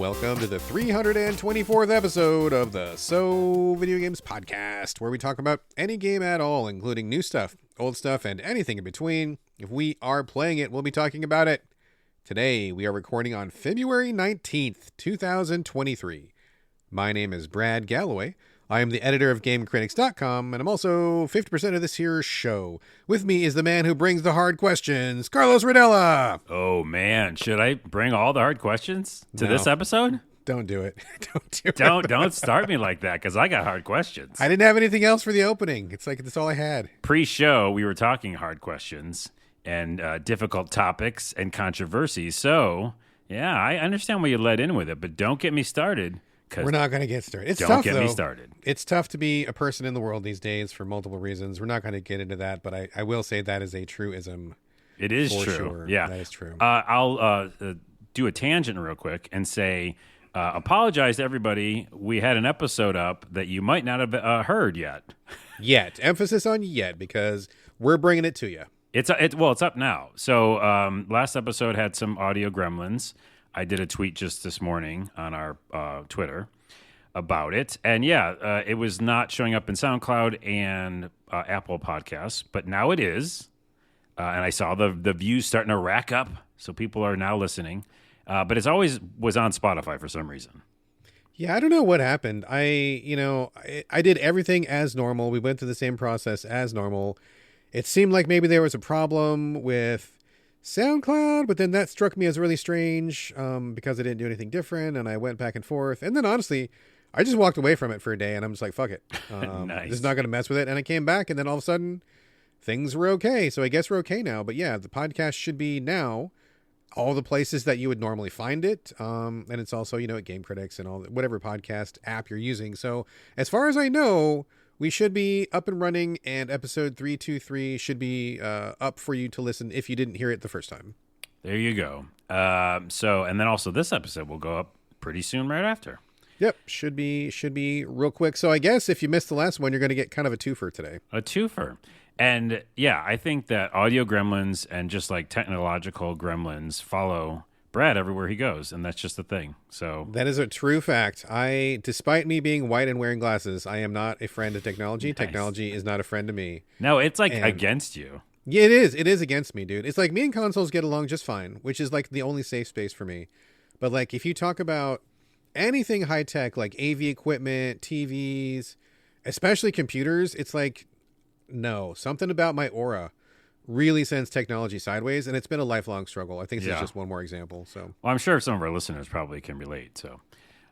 welcome to the 324th episode of the Video Games podcast, where we talk about any game at all, including new stuff, old stuff, and anything in between. If we are playing it, we'll be talking about it. Today, we are recording on February 19th, 2023. My name is Brad Galloway. I am the editor of GameCritics.com, and I'm also 50% of this here show. With me is the man who brings the hard questions, Carlos Rodella. Oh, man. Should I bring all the hard questions to this episode? Don't do it. Don't start me like that, because I got hard questions. I didn't have anything else for the opening. It's like that's all I had. Pre-show, we were talking hard questions and difficult topics and controversies. So, yeah, I understand why you led in with it, but don't get me started. We're not going to get started. It's don't tough, get though. me started. It's tough to be a person in the world these days for multiple reasons. We're not going to get into that, but I will say that is a truism. It is for true. Sure. Yeah, that is true. I'll do a tangent real quick and say, apologize to everybody. We had an episode up that you might not have heard yet. Yet. Emphasis on yet, because we're bringing it to you. It's up now. So last episode had some audio gremlins. I did a tweet just this morning on our Twitter about it. And yeah, it was not showing up in SoundCloud and Apple Podcasts, but now it is. And I saw the views starting to rack up, so people are now listening. But it's always was on Spotify for some reason. Yeah, I don't know what happened. I did everything as normal. We went through the same process as normal. It seemed like maybe there was a problem with SoundCloud, but then that struck me as really strange because I didn't do anything different, and I went back and forth. And then honestly, I just walked away from it for a day, and I'm just like, fuck it. Nice. Just not going to mess with it. And I came back, and then all of a sudden, things were okay. So I guess we're okay now. But yeah, the podcast should be now all the places that you would normally find it. And it's also, at Game Critics and whatever podcast app you're using. So as far as I know, we should be up and running, and episode 323 should be up for you to listen if you didn't hear it the first time. There you go. And then also this episode will go up pretty soon right after. Yep, should be real quick. So I guess if you missed the last one, you're going to get kind of a twofer today. A twofer. And yeah, I think that audio gremlins and just like technological gremlins follow Brad everywhere he goes, and that's just the thing. So that is a true fact. Despite me being white and wearing glasses, I am not a friend of technology. Nice. Technology is not a friend to me. No, it's like against you. Yeah, it is. It is against me, dude. It's like me and consoles get along just fine, which is like the only safe space for me. But like if you talk about anything high tech, like AV equipment, TVs, especially computers, it's like, no, something about my aura really sends technology sideways, and it's been a lifelong struggle. I think this is just one more example. So, well, I'm sure some of our listeners probably can relate. So,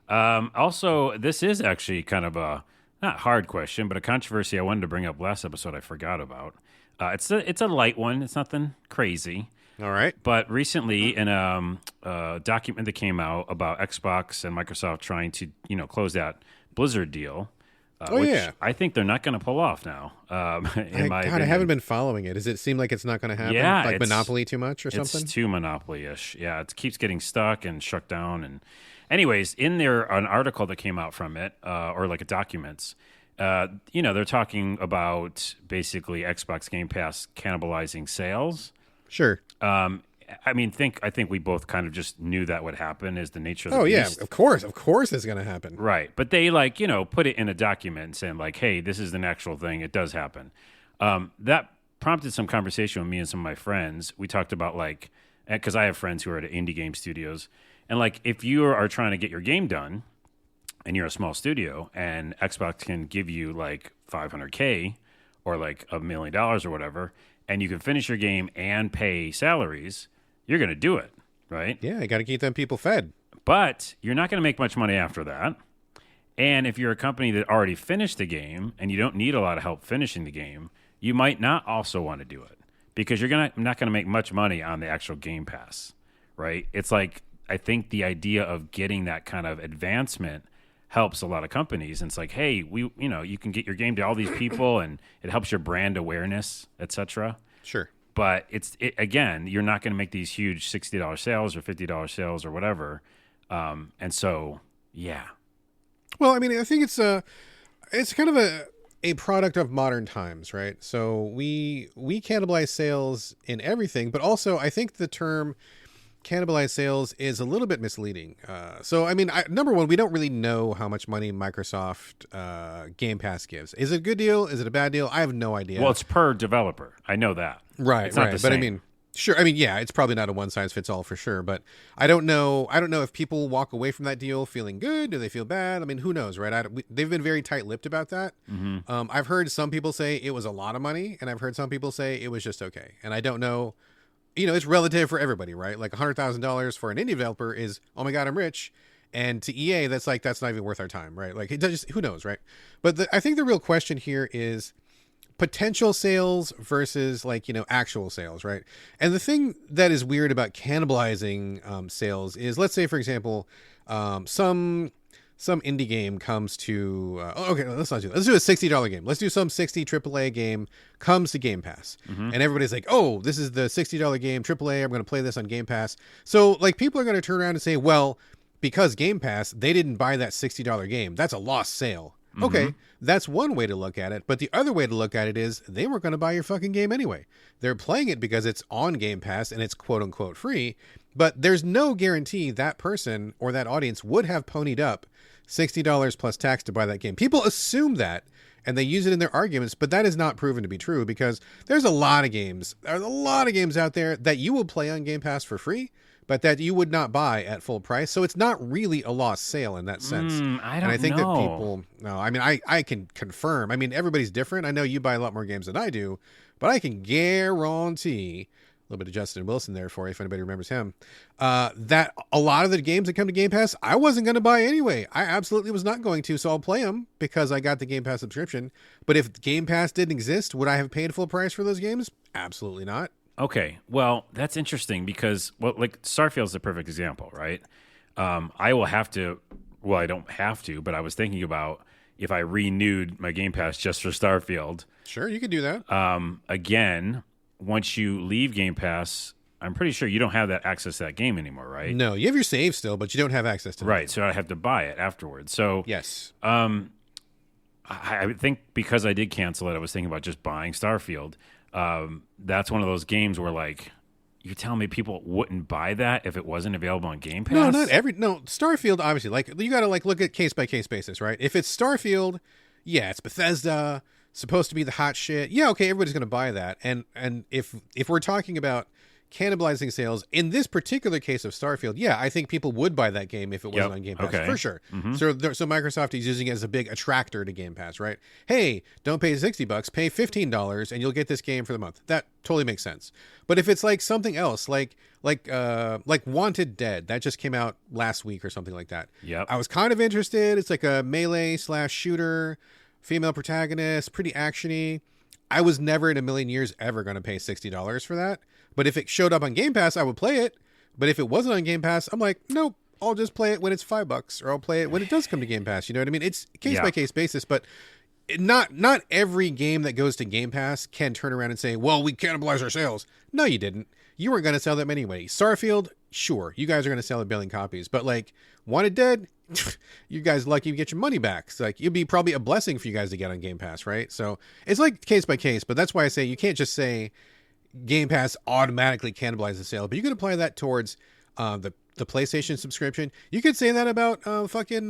also, this is actually kind of a not hard question, but a controversy I wanted to bring up last episode. I forgot about. It's a light one. It's nothing crazy. All right. But recently, in a document that came out about Xbox and Microsoft trying to close that Blizzard deal. Which I think they're not going to pull off now. In my opinion. I haven't been following it. Does it seem like it's not going to happen? Yeah, like Monopoly too much or something? It's too Monopoly-ish. Yeah, it keeps getting stuck and shut down. And anyways, in there, an article that came out from it, or like a documents, they're talking about basically Xbox Game Pass cannibalizing sales. Sure. I think we both kind of just knew that would happen is the nature of the beast. Yeah, of course it's going to happen. Right. But they put it in a document saying like, hey, this is an actual thing. It does happen. That prompted some conversation with me and some of my friends. We talked about because I have friends who are at indie game studios, and if you are trying to get your game done and you're a small studio and Xbox can give you $500K or $1 million or whatever, and you can finish your game and pay salaries, you're going to do it, right? Yeah, you got to keep them people fed. But you're not going to make much money after that. And if you're a company that already finished the game and you don't need a lot of help finishing the game, you might not also want to do it because you're not going to make much money on the actual Game Pass, right? It's like I think the idea of getting that kind of advancement helps a lot of companies. And it's like, hey, you can get your game to all these people and it helps your brand awareness, etc. Sure. But again, you're not going to make these huge $60 sales or $50 sales or whatever. And so, yeah. Well, I mean, I think it's kind of a product of modern times, right? So we cannibalize sales in everything, but also I think the term cannibalized sales is a little bit misleading. So, I mean, number one, we don't really know how much money Microsoft Game Pass gives. Is it a good deal? Is it a bad deal? I have no idea. Well, it's per developer. I know that. Right, it's not the But same. I mean, sure. I mean, yeah, it's probably not a one size fits all for sure. But I don't know. I don't know if people walk away from that deal feeling good. Do they feel bad? I mean, who knows, right? They've been very tight lipped about that. I've heard some people say it was a lot of money, and I've heard some people say it was just okay. And I don't know. You know, it's relative for everybody, right? Like $100,000 for an indie developer is, oh my God, I'm rich. And to EA, that's not even worth our time, right? Like, it does, who knows, right? But I think the real question here is potential sales versus actual sales, right? And the thing that is weird about cannibalizing sales is, let's say, for example, some indie game comes to okay, let's not do that. Let's do a $60 game. Let's do some $60 AAA game comes to Game Pass. And everybody's like, oh, this is the $60 game AAA, I'm going to play this on Game Pass. So like people are going to turn around and say, well, because Game Pass, they didn't buy that $60 game, that's a lost sale. Okay, that's one way to look at it, but the other way to look at it is they weren't going to buy your fucking game anyway. They're playing it because it's on Game Pass and it's quote unquote free, but there's no guarantee that person or that audience would have ponied up $60 plus tax to buy that game. People assume that and they use it in their arguments, but that is not proven to be true because there's a lot of games out there that you will play on Game Pass for free, but that you would not buy at full price. So it's not really a lost sale in that sense. I think that people, no, I mean, I can confirm. I mean, everybody's different. I know you buy a lot more games than I do, but I can guarantee, a little bit of Justin Wilson there for you, if anybody remembers him, that a lot of the games that come to Game Pass, I wasn't going to buy anyway. I absolutely was not going to, so I'll play them because I got the Game Pass subscription. But if Game Pass didn't exist, would I have paid full price for those games? Absolutely not. Okay, well, that's interesting because, well, like Starfield's the perfect example, right? I will have to, well, I don't have to, but I was thinking about if I renewed my Game Pass just for Starfield. Sure, you could do that. Again, once you leave Game Pass, I'm pretty sure you don't have that access to that game anymore, right? No, you have your save still, but you don't have access to it. Right, so I have to buy it afterwards. So yes. I would think because I did cancel it, I was thinking about just buying Starfield. That's one of those games where, like, you're telling me people wouldn't buy that if it wasn't available on Game Pass? No, Starfield, obviously, like, you got to look at case by case basis, right? If it's Starfield, yeah, it's Bethesda, supposed to be the hot shit. Yeah, okay, everybody's going to buy that. And if we're talking about cannibalizing sales in this particular case of Starfield, yeah, I think people would buy that game if it wasn't on Game Pass, for sure. So Microsoft is using it as a big attractor to Game Pass, right? Hey, don't pay $60, pay $15 and you'll get this game for the month. That totally makes sense. But if it's like something else, like Wanted Dead, that just came out last week or something like that. Yep. I was kind of interested. It's like a melee/shooter, female protagonist, pretty actiony. I was never in a million years ever going to pay $60 for that. But if it showed up on Game Pass, I would play it. But if it wasn't on Game Pass, I'm like, nope, I'll just play it when it's $5, or I'll play it when it does come to Game Pass. You know what I mean? It's case by case basis, but not every game that goes to Game Pass can turn around and say, well, we cannibalize our sales. No, you didn't. You weren't going to sell them anyway. Starfield, sure, you guys are going to sell a billion copies, but like Wanted Dead, you guys lucky you get your money back. It's like, it'd be probably a blessing for you guys to get on Game Pass, right? So it's like case by case, but that's why I say you can't just say Game Pass automatically cannibalizes the sale, but you can apply that towards the PlayStation subscription. You could say that about fucking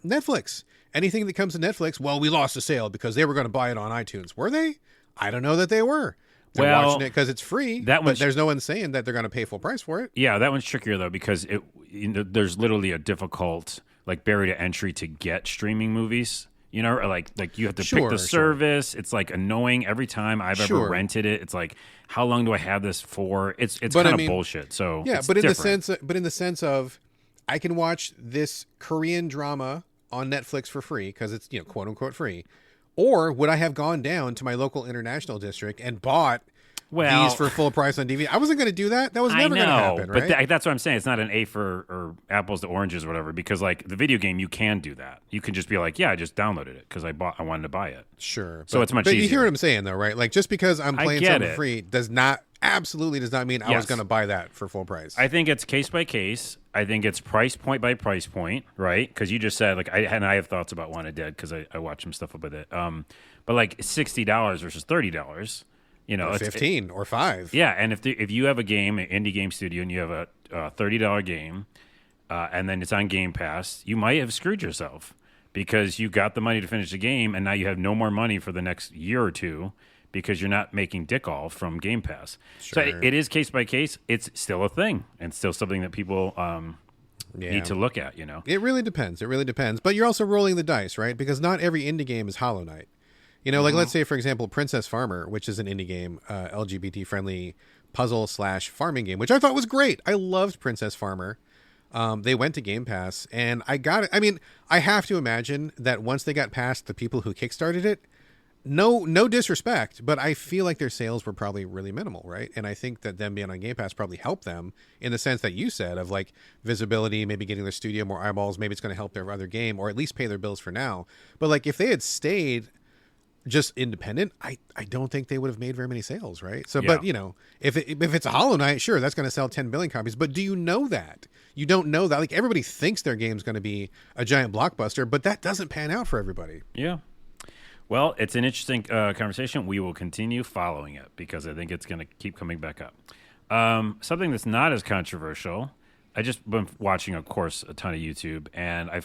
Netflix. Anything that comes to Netflix, well, we lost a sale because they were going to buy it on iTunes. Were they? I don't know that they were. They're watching it because it's free, but there's no one saying that they're going to pay full price for it. Yeah, that one's trickier, though, because there's literally a difficult barrier to entry to get streaming movies. You know, or like you have to pick the service. It's like annoying every time I've ever rented it. It's like, how long do I have this for? It's kind of bullshit. So yeah, it's but different. in the sense of, I can watch this Korean drama on Netflix for free because it's, quote unquote free. Or would I have gone down to my local international district and bought these for full price on DVD? I wasn't going to do that. That was never going to happen, right? But that's what I'm saying. It's not an A or apples to oranges or whatever, because like the video game, you can do that. You can just be like, yeah, I just downloaded it because I wanted to buy it. Sure. So it's much easier. But you hear what I'm saying, though, right? Like, just because I'm playing something free absolutely does not mean I was going to buy that for full price. I think it's case by case. I think it's price point by price point, right? Because you just said, like, I have thoughts about Wanted Dead because I watched some stuff with it. But like $60 versus $30, or 15 or 5. Yeah, and if you have a game, an indie game studio, and you have a $30 game, and then it's on Game Pass, you might have screwed yourself because you got the money to finish the game, and now you have no more money for the next year or two because you're not making dick all from Game Pass. Sure. So it is case by case. It's still a thing, and still something that people need to look at. It really depends. But you're also rolling the dice, right? Because not every indie game is Hollow Knight. Like let's say, for example, Princess Farmer, which is an indie game, LGBT friendly puzzle / farming game, which I thought was great. I loved Princess Farmer. They went to Game Pass, and I got it. I mean, I have to imagine that once they got past the people who kickstarted it, no disrespect, but I feel like their sales were probably really minimal, right? And I think that them being on Game Pass probably helped them in the sense that you said of like visibility, maybe getting their studio more eyeballs, maybe it's going to help their other game or at least pay their bills for now. But like if they had stayed just independent, I don't think they would have made very many sales, right? So, but if it's a Hollow Knight, sure, that's going to sell 10 billion copies. But do you know that? You don't know that. Like everybody thinks their game's going to be a giant blockbuster, but that doesn't pan out for everybody. Yeah. Well, it's an interesting conversation. We will continue following it because I think it's going to keep coming back up. Something that's not as controversial. I just been watching, of course, a ton of YouTube, and I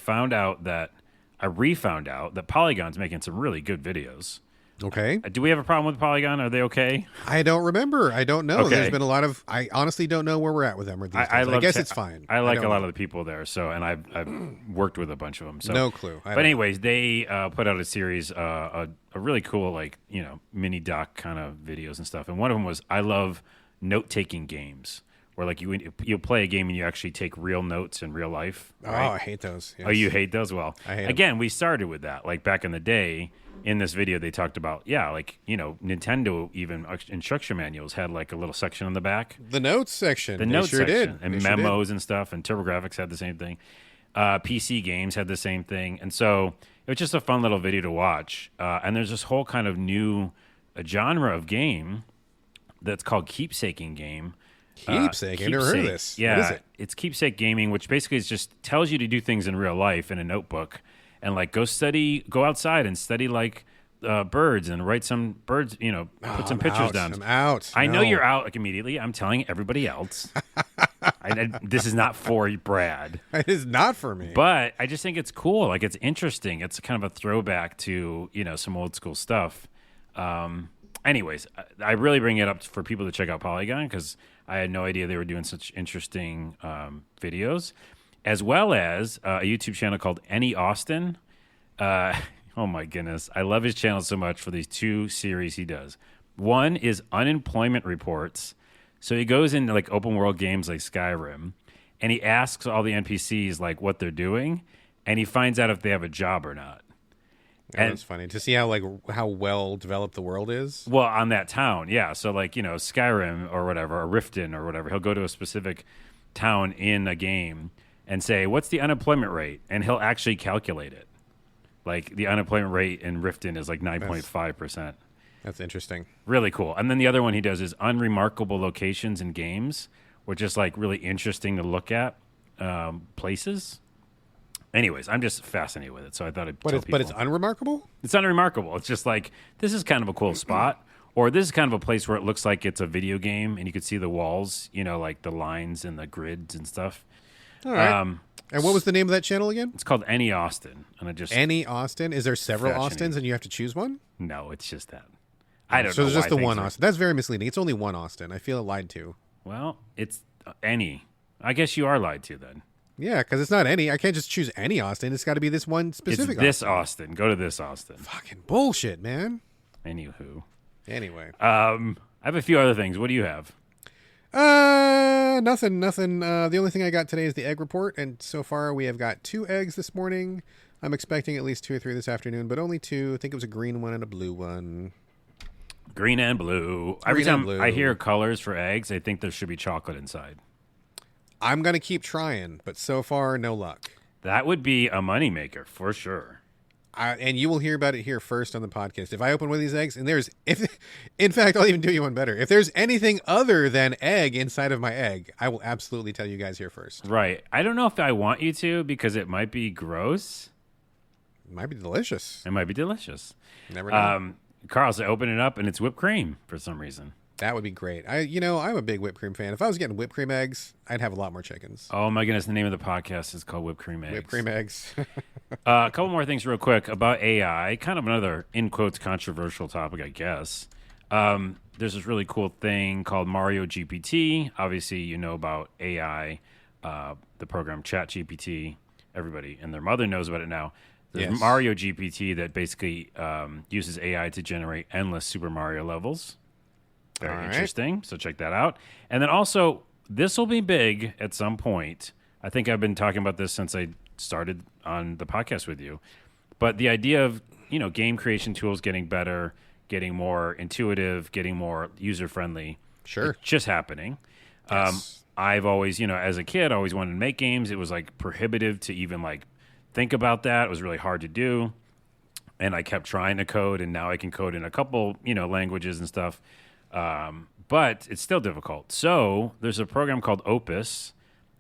refound out that Polygon's making some really good videos. Okay. Do we have a problem with Polygon? Are they okay? I don't remember. I don't know. Okay. There's been a lot of. I honestly don't know where we're at with them. I guess it's fine. I like a lot of the people there. So, and I've worked with a bunch of them. So no clue. But anyways, they put out a series, a really cool mini doc kind of videos and stuff. And one of them was I love note taking games. Where like you play a game and you actually take real notes in real life. Right? Oh, I hate those. Yes. Oh, you hate those? Well, I hate again, we started with that. Like back in the day, in this video, they talked about Nintendo even instruction manuals had like a little section on the back. The notes section. The notes section did. And they memos and stuff. And TurboGrafx had the same thing. PC games had the same thing. And so it was just a fun little video to watch. And there's this whole kind of new genre of game that's called keepsaking game. Keepsake? I've never heard of this. Yeah, what is it? It's keepsake gaming, which basically is just tells you to do things in real life in a notebook, and like go outside and study like birds and write some birds. Put some pictures down. I'm out. I know you're out like immediately. I'm telling everybody else. This is not for Brad. It is not for me. But I just think it's cool. Like it's interesting. It's kind of a throwback to some old school stuff. Anyways, I really bring it up for people to check out Polygon because I had no idea they were doing such interesting videos, as well as a YouTube channel called Any Austin. Oh my goodness. I love his channel so much for these two series he does. One is unemployment reports. So he goes into like open world games like Skyrim and he asks all the NPCs like what they're doing and he finds out if they have a job or not. That's funny to see how well developed the world is. Well, on that town, yeah. So like Skyrim or whatever, or Riften or whatever, he'll go to a specific town in a game and say, "What's the unemployment rate?" And he'll actually calculate it. Like the unemployment rate in Riften is like 9.5%. That's interesting. Really cool. And then the other one he does is unremarkable locations in games, which is like really interesting to look at places. Anyways, I'm just fascinated with it, so I thought I'd tell people. But it's unremarkable? It's unremarkable. It's just like, this is kind of a cool spot, or this is kind of a place where it looks like it's a video game, and you could see the walls, like the lines and the grids and stuff. All right. And what was the name of that channel again? It's called Any Austin. Any Austin? Is there several Austins and you have to choose one? No, it's just that. I don't know. So there's just the one Austin. That's very misleading. It's only one Austin. I feel lied to. Well, it's any. I guess you are lied to then. Yeah, because it's not any. I can't just choose any Austin. It's got to be this one specific. It's this Austin. Go to this Austin. Fucking bullshit, man. Anywho. Anyway. I have a few other things. What do you have? Nothing. The only thing I got today is the egg report, and so far we have got 2 eggs this morning. I'm expecting at least 2 or 3 this afternoon, but only 2. I think it was a green one and a blue one. Green and blue. Every time I hear colors for eggs, I think there should be chocolate inside. I'm going to keep trying, but so far, no luck. That would be a moneymaker for sure. And you will hear about it here first on the podcast. If I open one of these eggs, and in fact, I'll even do you one better. If there's anything other than egg inside of my egg, I will absolutely tell you guys here first. Right. I don't know if I want you to because it might be gross. It might be delicious. It might be delicious. Never know. Carl, so open it up and it's whipped cream for some reason. That would be great. I'm a big whipped cream fan. If I was getting whipped cream eggs, I'd have a lot more chickens. Oh my goodness, the name of the podcast is called Whipped Cream Eggs. Whipped cream eggs. A couple more things real quick about AI. Kind of another, in quotes, controversial topic, I guess. There's this really cool thing called Mario GPT. Obviously, you know about AI, the program ChatGPT. Everybody and their mother knows about it now. There's Yes. Mario GPT that basically uses AI to generate endless Super Mario levels. Very All right. interesting. So check that out. And then also, this will be big at some point. I think I've been talking about this since I started on the podcast with you. But the idea of, game creation tools getting better, getting more intuitive, getting more user-friendly. Sure. It's just happening. Yes. I've always, as a kid, always wanted to make games. It was like prohibitive to even like think about that. It was really hard to do. And I kept trying to code, and now I can code in a couple, languages and stuff. But it's still difficult. So there's a program called Opus.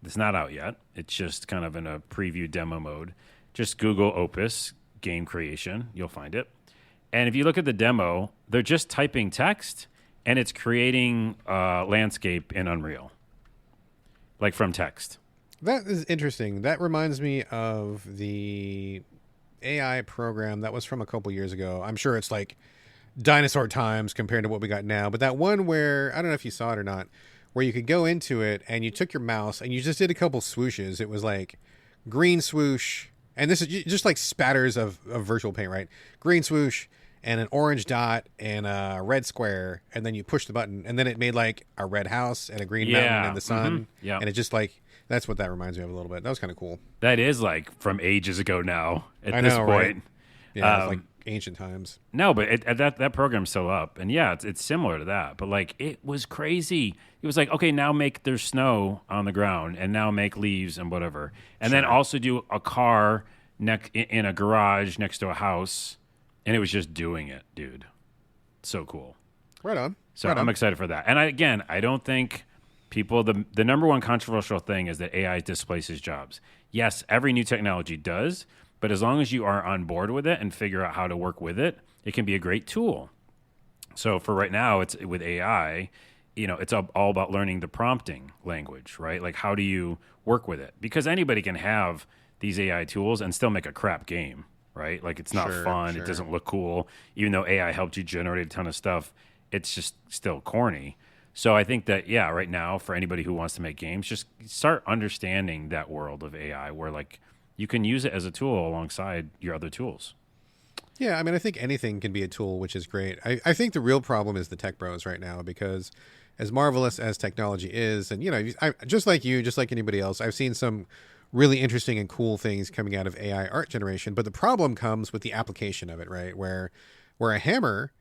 It's not out yet. It's just kind of in a preview demo mode. Just Google Opus game creation. You'll find it. And if you look at the demo, they're just typing text, and it's creating a landscape in Unreal, like from text. That is interesting. That reminds me of the AI program that was from a couple years ago. I'm sure it's like dinosaur times compared to what we got now. But that one where, I don't know if you saw it or not, where you could go into it and you took your mouse and you just did a couple swooshes. It was like green swoosh. And this is just like spatters of virtual paint, right? Green swoosh and an orange dot and a red square. And then you push the button and then it made like a red house and a green mountain in the sun. Mm-hmm. Yeah. And it just like, that's what that reminds me of a little bit. That was kind of cool. That is like from ages ago now at I this know, point. right? Yeah, it's like ancient times. No, but that program's still up. And yeah, it's similar to that. But like, it was crazy. It was like, okay, now there's snow on the ground and now make leaves and whatever. And then also do a car in a garage next to a house. And it was just doing it, dude. So cool. Right on. So right I'm on. excited for that. And I don't think people, the number one controversial thing is that AI displaces jobs. Yes, every new technology does, but as long as you are on board with it and figure out how to work with it, it can be a great tool. So for right now, it's with AI, it's all about learning the prompting language, right? Like, how do you work with it? Because anybody can have these AI tools and still make a crap game, right? Like, it's not fun. Sure. It doesn't look cool. Even though AI helped you generate a ton of stuff, it's just still corny. So I think that, right now, for anybody who wants to make games, just start understanding that world of AI where, like, you can use it as a tool alongside your other tools. Yeah, I mean, I think anything can be a tool, which is great. I think the real problem is the tech bros right now, because as marvelous as technology is, and, just like you, just like anybody else, I've seen some really interesting and cool things coming out of AI art generation. But the problem comes with the application of it, right? Where a hammer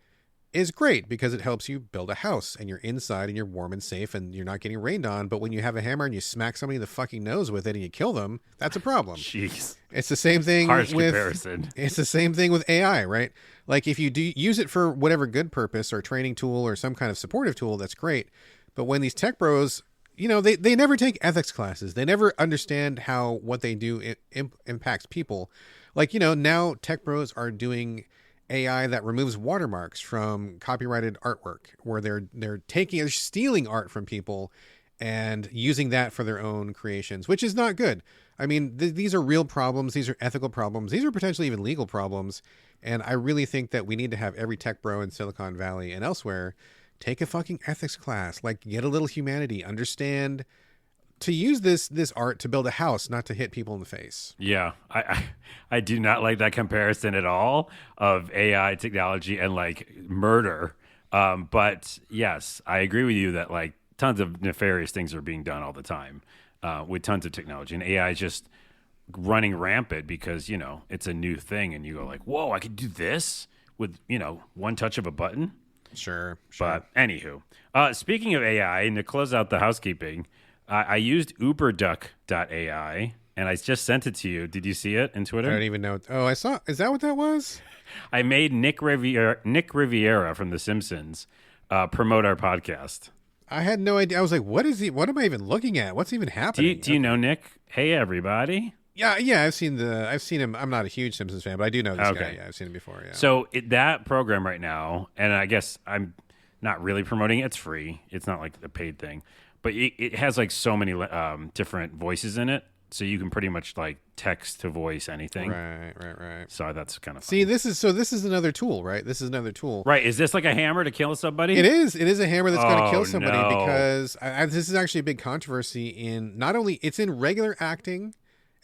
is great because it helps you build a house and you're inside and you're warm and safe and you're not getting rained on. But when you have a hammer and you smack somebody in the fucking nose with it and you kill them, that's a problem. Jeez. It's the same thing Harsh with comparison. It's the same thing with AI, right? Like, if you do use it for whatever good purpose or training tool or some kind of supportive tool, that's great. But when these tech bros, they never take ethics classes. They never understand how what they do impacts people. Like, now tech bros are doing AI that removes watermarks from copyrighted artwork, where they're stealing art from people and using that for their own creations, which is not good. I mean, these are real problems. These are ethical problems. These are potentially even legal problems. And I really think that we need to have every tech bro in Silicon Valley and elsewhere take a fucking ethics class, like get a little humanity, understand to use this art to build a house, not to hit people in the face. Yeah, I do not like that comparison at all of AI technology and like murder. But yes, I agree with you that like tons of nefarious things are being done all the time with tons of technology, and AI is just running rampant because it's a new thing, and you go like, whoa, I could do this with one touch of a button. Sure. But anywho, speaking of AI, and to close out the housekeeping, I used uberduck.ai, and I just sent it to you. Did you see it in Twitter? I don't even know. Oh, I saw. Is that what that was? I made Nick Riviera from The Simpsons promote our podcast. I had no idea. I was like, what is he? What am I even looking at? What's even happening? Do you know Nick? Hey, everybody. Yeah. I've seen him. I'm not a huge Simpsons fan, but I do know this guy. Yeah, I've seen him before. Yeah. So that program right now, and I guess I'm not really promoting it. It's free. It's not like a paid thing, but it has like so many different voices in it. So you can pretty much like text to voice anything. Right. So that's kind of See, this is another tool, right? This is another tool. Right. Is this like a hammer to kill somebody? It is. It is a hammer that's going to kill somebody no. because this is actually a big controversy in not only it's in regular acting,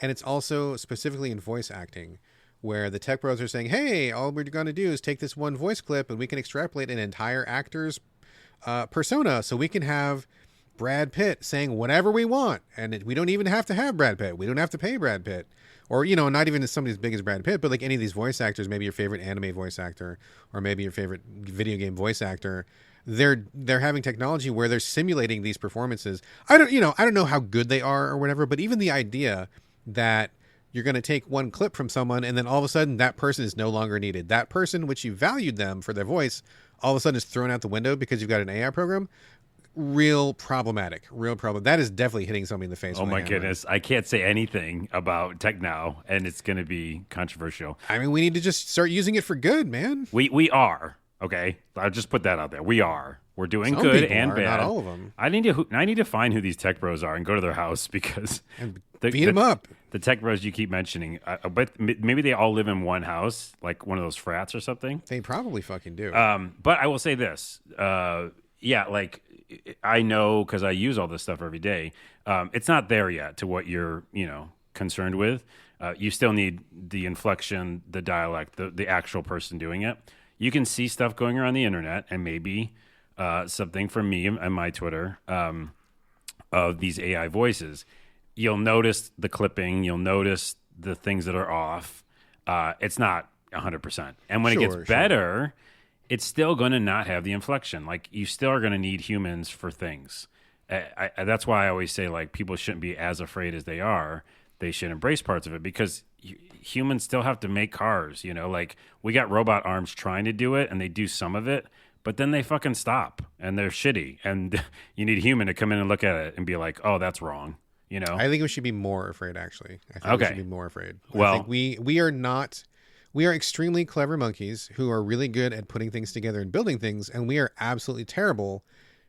and it's also specifically in voice acting, where the tech bros are saying, "Hey, all we're going to do is take this one voice clip and we can extrapolate an entire actor's persona, so we can have Brad Pitt saying whatever we want, and we don't even have to have Brad Pitt. We don't have to pay Brad Pitt, or not even somebody as big as Brad Pitt, but like any of these voice actors, maybe your favorite anime voice actor, or maybe your favorite video game voice actor. They're having technology where they're simulating these performances. I don't know how good they are or whatever, but even the idea that you're going to take one clip from someone and then all of a sudden that person is no longer needed. That person, which you valued them for their voice, all of a sudden is thrown out the window because you've got an AI program. Real problem. That is definitely hitting somebody in the face. Oh my goodness. I can't say anything about tech now, and it's going to be controversial. I mean, we need to just start using it for good, man. We are. Okay. I'll just put that out there. We're doing Some good people and are, bad. not all of them. I need to find who these tech bros are and go to their house because And beat them up. The tech bros you keep mentioning, but maybe they all live in one house, like one of those frats or something. They probably fucking do. But I will say this. Like I know because I use all this stuff every day. It's not there yet to what you're, concerned with. You still need the inflection, the dialect, the actual person doing it. You can see stuff going around the internet, and maybe something from me and my Twitter of these AI voices. You'll notice the clipping. You'll notice the things that are off. It's not 100%. And when it gets better, it's still going to not have the inflection. Like, you still are going to need humans for things. That's why I always say, like, people shouldn't be as afraid as they are. They should embrace parts of it because humans still have to make cars. Like, we got robot arms trying to do it, and they do some of it, but then they fucking stop, and they're shitty. And you need a human to come in and look at it and be like, oh, that's wrong. I think we should be more afraid, actually. I think we should be more afraid. Well, I think we are not... We are extremely clever monkeys who are really good at putting things together and building things, and we are absolutely terrible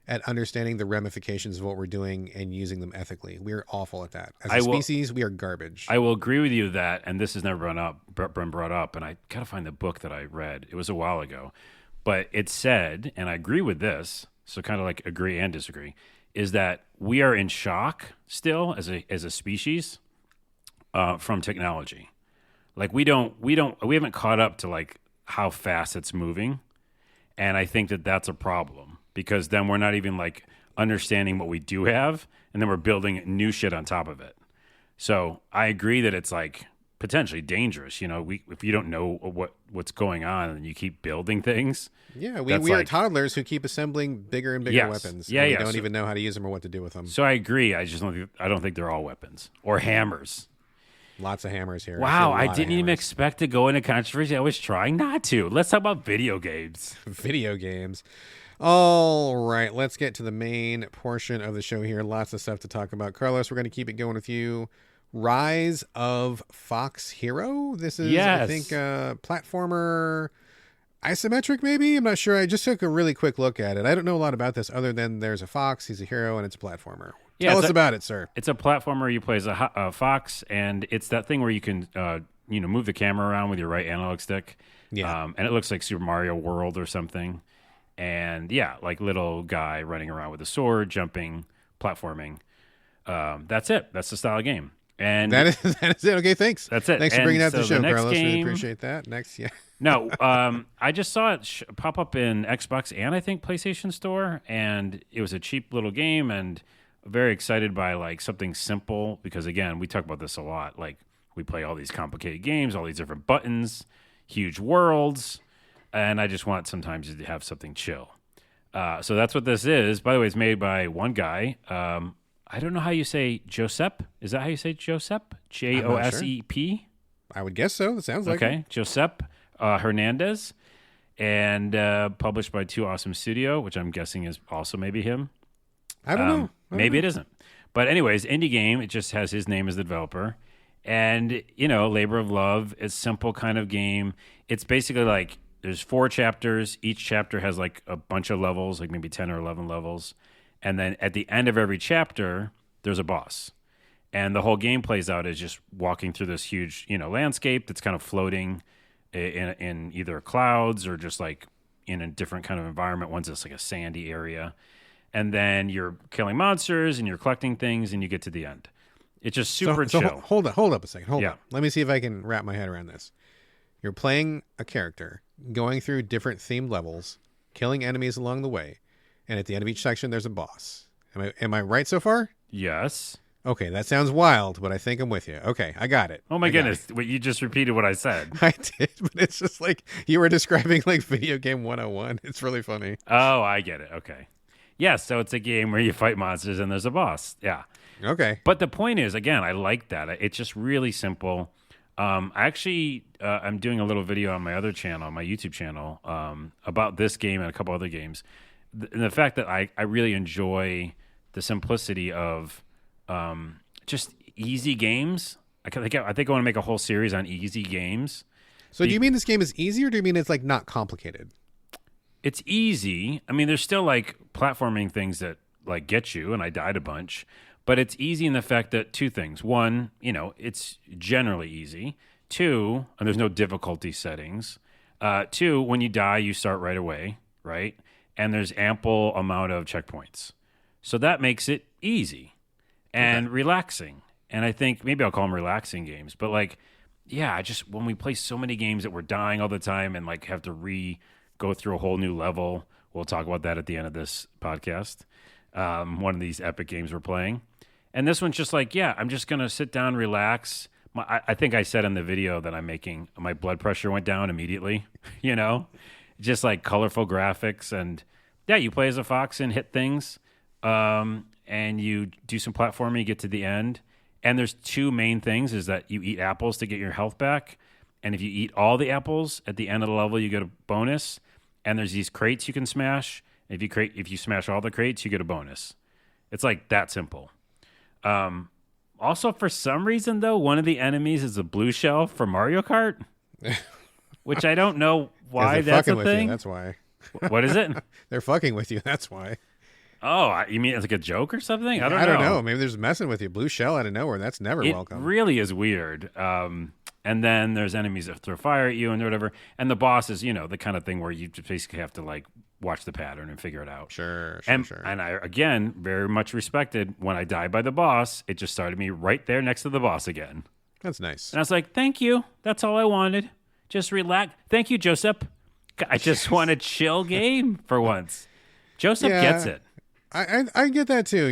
at understanding the ramifications of what we're doing and using them ethically. We are awful at that. As a species, we are garbage. I will agree with you that, and this has never been brought up, and I got to find the book that I read. It was a while ago. But it said, and I agree with this, so kind of like agree and disagree, is that we are in shock still as a species from technology. Like we haven't caught up to like how fast it's moving. And I think that that's a problem because then we're not even like understanding what we do have. And then we're building new shit on top of it. So I agree that it's like potentially dangerous. If you don't know what's going on and you keep building things. Yeah. We are toddlers who keep assembling bigger and bigger weapons. Yeah. And we don't even know how to use them or what to do with them. So I agree. I don't think they're all weapons or hammers. Lots of hammers here. Wow, I didn't even expect to go into controversy. I was trying not to. Let's talk about video games. Video games. All right, let's get to the main portion of the show here. Lots of stuff to talk about. Carlos, we're going to keep it going with you. Rise of Fox Hero. This is, I think, platformer isometric, maybe? I'm not sure. I just took a really quick look at it. I don't know a lot about this other than there's a fox, he's a hero, and it's a platformer. Tell us about it, sir. It's a platformer. You play as a fox, and it's that thing where you can, move the camera around with your right analog stick. Yeah. And it looks like Super Mario World or something. And like little guy running around with a sword, jumping, platforming. That's it. That's the style of game. And that is it. Okay, thanks. That's it. Thanks for bringing that to the show, Carlos. Game, really appreciate that. Next, yeah. No, I just saw it pop up in Xbox and I think PlayStation Store, and it was a cheap little game, and very excited by like something simple because again, we talk about this a lot. Like we play all these complicated games, all these different buttons, huge worlds, and I just want sometimes to have something chill. So that's what this is. By the way, it's made by one guy. I don't know how you say Josep. Is that how you say Josep? Josep? Sure. I would guess so. That sounds like okay. Josep Hernandez, and published by Two Awesome Studio, which I'm guessing is also maybe him. I don't know. Maybe it isn't. But anyways, indie game. It just has his name as the developer. And, labor of love. It's simple kind of game. It's basically like there's 4 chapters. Each chapter has like a bunch of levels, like maybe 10 or 11 levels. And then at the end of every chapter, there's a boss. And the whole game plays out as just walking through this huge, landscape that's kind of floating in either clouds or just like in a different kind of environment. One's just like a sandy area. And then you're killing monsters and you're collecting things and you get to the end. It's just super chill. Hold up a second. Hold up. Let me see if I can wrap my head around this. You're playing a character, going through different themed levels, killing enemies along the way, and at the end of each section, there's a boss. Am I right so far? Yes. Okay, that sounds wild, but I think I'm with you. Okay, I got it. Oh my goodness, you just repeated what I said. I did, but it's just like you were describing like Video Game 101. It's really funny. Oh, I get it. Okay. Yeah, so it's a game where you fight monsters and there's a boss. Yeah. Okay. But the point is, again, I like that. It's just really simple. Actually, I'm doing a little video on my other channel, my YouTube channel, about this game and a couple other games. And the fact that I really enjoy the simplicity of just easy games. I think I want to make a whole series on easy games. So do you mean this game is easy, or do you mean it's like not complicated? It's easy. I mean, there's still like platforming things that like get you, and I died a bunch. But it's easy in the fact that 2 things. 1, it's generally easy. 2, and there's no difficulty settings. 2, when you die, you start right away, right? And there's ample amount of checkpoints. So that makes it easy and relaxing. And I think maybe I'll call them relaxing games. But like, yeah, when we play so many games that we're dying all the time and like have to go through a whole new level. We'll talk about that at the end of this podcast. One of these epic games we're playing. And this one's just like, yeah, I'm just going to sit down, relax. I think I said in the video that I'm making, my blood pressure went down immediately, just like colorful graphics. And yeah, you play as a fox and hit things. And you do some platforming, you get to the end. And there's 2 main things is that you eat apples to get your health back. And if you eat all the apples at the end of the level, you get a bonus. And there's these crates you can smash. If you smash all the crates, you get a bonus. It's like that simple. Also, for some reason, though, one of the enemies is a blue shell for Mario Kart, which I don't know why that's a thing. You, that's why. What is it? They're fucking with you. That's why. Oh, you mean it's like a joke or something? I don't know. Maybe they're just messing with you. Blue shell out of nowhere. That's never welcome. It really is weird. And then there's enemies that throw fire at you and whatever. And the boss is, the kind of thing where you just basically have to like watch the pattern and figure it out. Sure. And I, again, very much respected when I died by the boss, it just started me right there next to the boss again. That's nice. And I was like, thank you. That's all I wanted. Just relax. Thank you, Joseph. I just want a chill game for once. Joseph gets it. I get that too.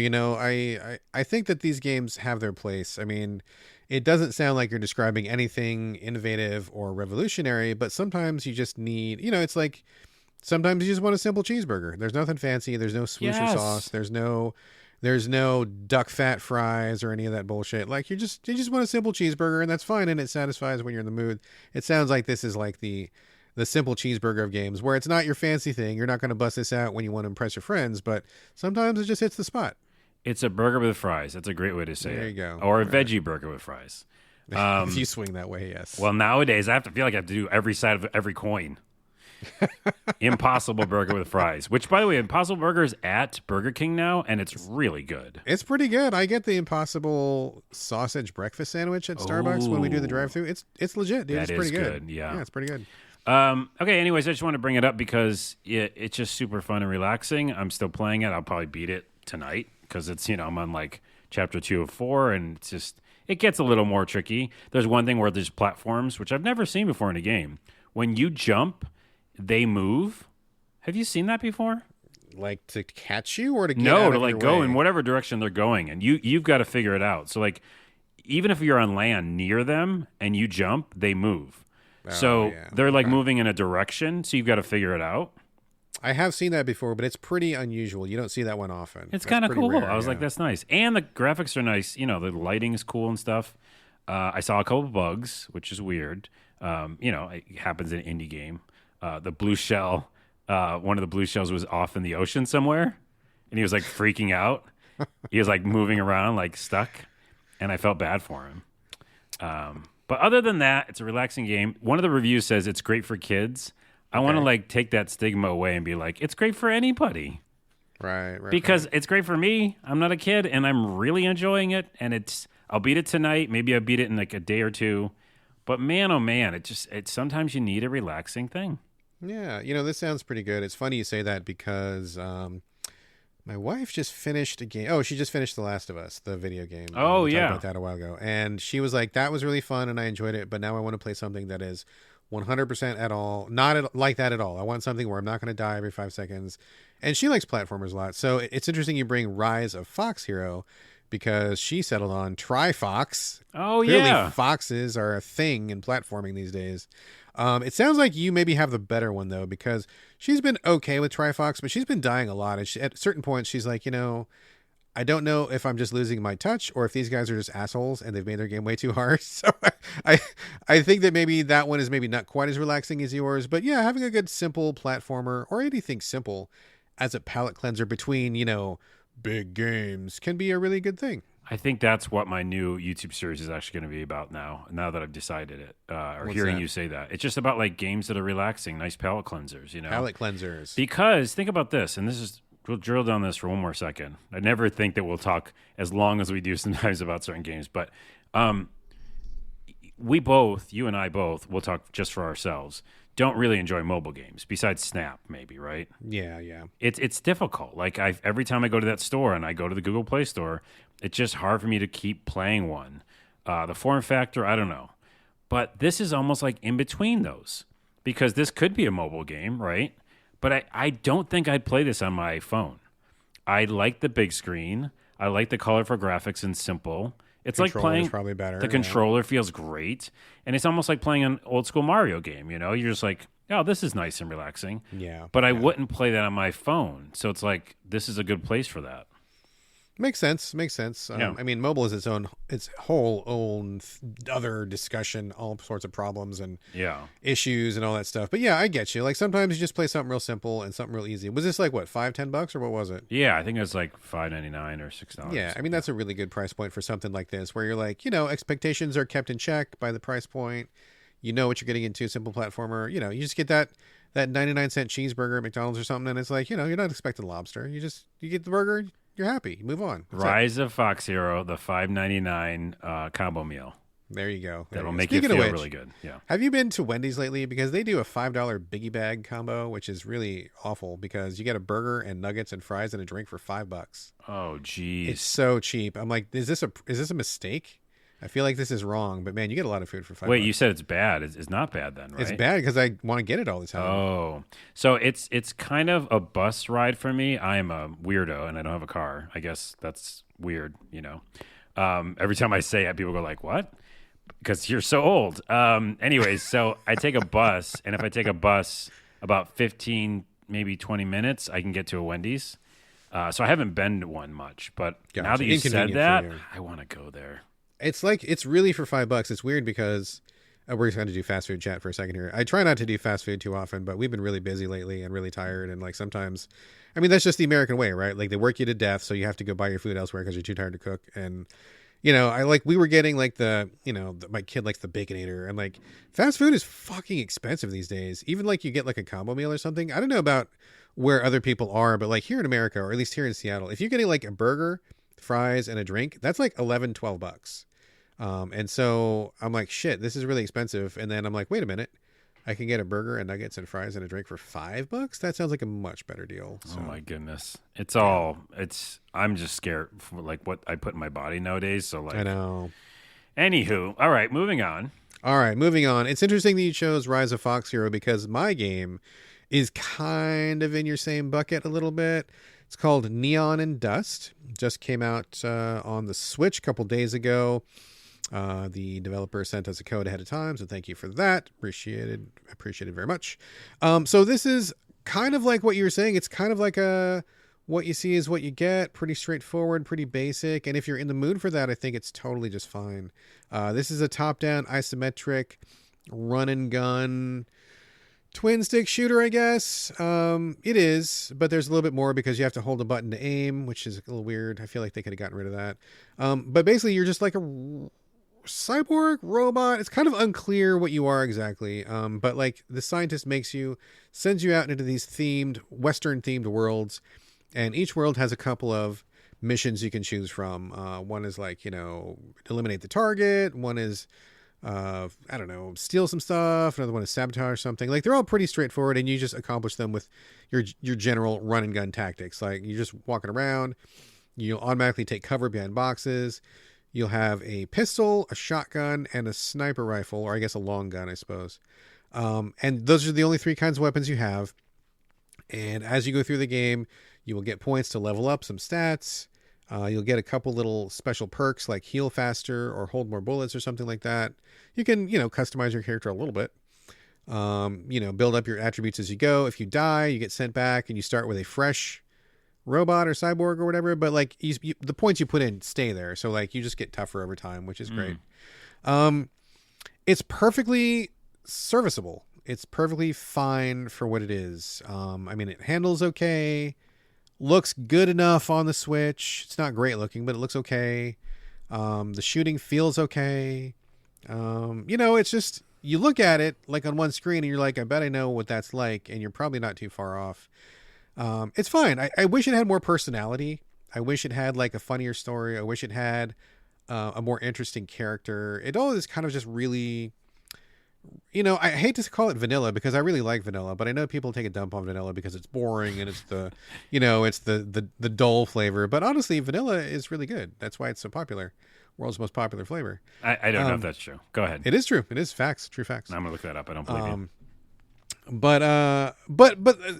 I think that these games have their place. I mean, it doesn't sound like you're describing anything innovative or revolutionary, but sometimes you just need, it's like sometimes you just want a simple cheeseburger. There's nothing fancy. There's no swoosher sauce. There's no duck fat fries or any of that bullshit. Like you just want a simple cheeseburger, and that's fine, and it satisfies when you're in the mood. It sounds like this is like the simple cheeseburger of games, where it's not your fancy thing. You're not going to bust this out when you want to impress your friends, but sometimes it just hits the spot. It's a burger with fries. That's a great way to say it. There you go. Or a veggie burger with fries. If you swing that way, yes. Well, nowadays I feel like I have to do every side of every coin. Impossible Burger with fries, which, by the way, Impossible Burger is at Burger King now, and it's really good. It's pretty good. I get the Impossible sausage breakfast sandwich at Starbucks when we do the drive-thru. It's legit, dude. It's pretty good. Yeah, it's pretty good. Okay, anyways, I just want to bring it up because it's just super fun and relaxing. I'm still playing it. I'll probably beat it tonight because it's, I'm on like chapter 2 of 4, and it's just, it gets a little more tricky. There's one thing where there's platforms, which I've never seen before in a game. When you jump, they move. Have you seen that before? Like to catch you or to get out of to like your go way? in whatever direction they're going, and you've got to figure it out. So like, even if you're on land near them and you jump, they move. They're like moving in a direction, so you've got to figure it out. I have seen that before, but it's pretty unusual. You don't see that one often. It's kind of cool. Rare, I was like, that's nice. And the graphics are nice. The lighting is cool and stuff. I saw a couple of bugs, which is weird. It happens in an indie game. The blue shell, one of the blue shells was off in the ocean somewhere, and he was like freaking out. He was like moving around, like stuck, and I felt bad for him. But other than that, it's a relaxing game. One of the reviews says it's great for kids. I want to like take that stigma away and be like, it's great for anybody. Right. Because it's great for me. I'm not a kid and I'm really enjoying it. And I'll beat it tonight. Maybe I'll beat it in like a day or two. But man, oh man, it sometimes you need a relaxing thing. Yeah, this sounds pretty good. It's funny you say that because my wife just finished a game. Oh, she just finished The Last of Us, the video game. Oh, we yeah. talked about that a while ago. And she was like, that was really fun and I enjoyed it. But now I want to play something that is 100% at all, like that at all. I want something where I'm not going to die every 5 seconds. And she likes platformers a lot. So it's interesting you bring Rise of Fox Hero because she settled on Tri-Fox. Oh, Clearly, yeah. foxes are a thing in platforming these days. It sounds like you maybe have the better one, though, because she's been okay with Tri-Fox, but she's been dying a lot. And at certain points, she's like, I don't know if I'm just losing my touch or if these guys are just assholes and they've made their game way too hard. So I think that maybe that one is maybe not quite as relaxing as yours. But yeah, having a good simple platformer or anything simple as a palate cleanser between, big games can be a really good thing. I think that's what my new YouTube series is actually going to be about now that I've decided it, or What's hearing that? you say that. It's just about like games that are relaxing, nice palate cleansers, Palate cleansers. Because think about this, and we'll drill down this for one more second. I never think that we'll talk as long as we do sometimes about certain games, but you and I both, we'll talk just for ourselves, don't really enjoy mobile games besides Snap, maybe, right? Yeah. It's difficult. Like every time I go to that store and I go to the Google Play Store, it's just hard for me to keep playing one. The form factor, I don't know. But this is almost like in between those because this could be a mobile game, right? But I don't think I'd play this on my phone. I like the big screen. I like the colorful graphics and simple. It's like playing. Probably better. The controller feels great, and it's almost like playing an old school Mario game. You're just like, oh, this is nice and relaxing. Yeah. But I wouldn't play that on my phone, so it's like this is a good place for that. Makes sense. Yeah. I mean, mobile is its whole own other discussion, all sorts of problems and issues and all that stuff. But yeah, I get you. Like sometimes you just play something real simple and something real easy. Was this like what, $5-10 or what was it? Yeah, I think it was like $5.99 or $6. Yeah, I mean that's a really good price point for something like this, where you're like, expectations are kept in check by the price point. You know what you're getting into, simple platformer. You just get that 99-cent cheeseburger at McDonald's or something, and it's like, you're not expecting lobster. You get the burger. You're happy. You move on. That's Rise of Fox Hero, the $5.99 combo meal. There you go. That'll make you feel really good. Yeah. Have you been to Wendy's lately? Because they do a $5 biggie bag combo, which is really awful because you get a burger and nuggets and fries and a drink for $5. Oh, geez. It's so cheap. I'm like, is this a mistake? I feel like this is wrong, but man, you get a lot of food for $5. Wait, you said it's bad. It's not bad then, right? It's bad because I want to get it all the time. Oh, so it's kind of a bus ride for me. I am a weirdo and I don't have a car. I guess that's weird, Every time I say it, people go like, "What?" Because you're so old. Anyways, so I take a bus, and if I take a bus about 15, maybe 20 minutes, I can get to a Wendy's. So I haven't been to one much, but Gotcha. now that you said that, Inconvenient for you. I want to go there. It's really for $5. It's weird because we're just going to do fast food chat for a second here. I try not to do fast food too often, but we've been really busy lately and really tired. And like sometimes, I mean, that's just the American way, right? Like they work you to death. So you have to go buy your food elsewhere because you're too tired to cook. And, we were getting like my kid likes the Baconator, and like fast food is fucking expensive these days. Even like you get like a combo meal or something. I don't know about where other people are, but like here in America, or at least here in Seattle, if you're getting like a burger, fries, and a drink, that's like $11-12. And so I'm like, shit, this is really expensive. And then I'm like, wait a minute, I can get a burger and nuggets and fries and a drink for $5. That sounds like a much better deal. So. Oh my goodness. I'm just scared for like what I put in my body nowadays. So like, I know. Anywho. All right. Moving on. It's interesting that you chose Rise of Fox Hero because my game is kind of in your same bucket a little bit. It's called Neon and Dust. Just came out on the Switch a couple days ago. The developer sent us a code ahead of time, so thank you for that. Appreciated very much. So this is kind of like what you were saying. It's kind of like what you see is what you get. Pretty straightforward, pretty basic. And if you're in the mood for that, I think it's totally just fine. This is a top-down isometric run and gun twin stick shooter, I guess. It is, but there's a little bit more because you have to hold a button to aim, which is a little weird. I feel like they could have gotten rid of that. But basically you're just like cyborg robot. It's kind of unclear what you are exactly. But like the scientist sends you out into these Western themed worlds, and each world has a couple of missions you can choose from. One is like, eliminate the target. One is, I don't know, steal some stuff. Another one is sabotage something. Like they're all pretty straightforward, and you just accomplish them with your general run and gun tactics. Like you're just walking around. You'll automatically take cover behind boxes. You'll have a pistol, a shotgun, and a sniper rifle, or I guess a long gun, I suppose. And those are the only 3 kinds of weapons you have. And as you go through the game, you will get points to level up some stats. You'll get a couple little special perks like heal faster or hold more bullets or something like that. You can, customize your character a little bit. Build up your attributes as you go. If you die, you get sent back and you start with a fresh robot or cyborg or whatever, but like the points you put in stay there, so like you just get tougher over time, which is great. It's perfectly serviceable. It's perfectly fine for what it is. It handles okay, looks good enough on the Switch. It's not great looking, but it looks okay. The shooting feels okay. It's just, you look at it like on one screen and you're like, I bet I know what that's like, and you're probably not too far off. It's fine. I wish it had more personality. I wish it had like a funnier story. I wish it had a more interesting character. It all is kind of just really, I hate to call it vanilla because I really like vanilla, but I know people take a dump on vanilla because it's boring and it's the dull flavor. But honestly, vanilla is really good. That's why it's so popular. World's most popular flavor. I don't know if that's true. Go ahead. It is true. It is facts. True facts. I'm gonna look that up. I don't believe you. But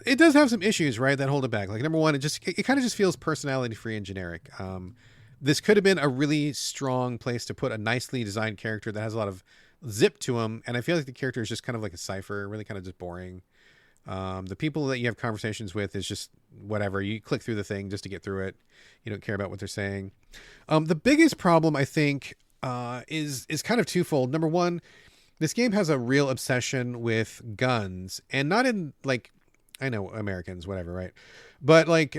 it does have some issues, right, that hold it back. Like number one, it kind of just feels personality free and generic. This could have been a really strong place to put a nicely designed character that has a lot of zip to him, and I feel like the character is just kind of like a cipher, really kind of just boring. The people that you have conversations with is just whatever. You click through the thing just to get through it. You don't care about what they're saying. The biggest problem, I think, is kind of twofold. Number one, this game has a real obsession with guns, and not in like, I know Americans, whatever, right? But like,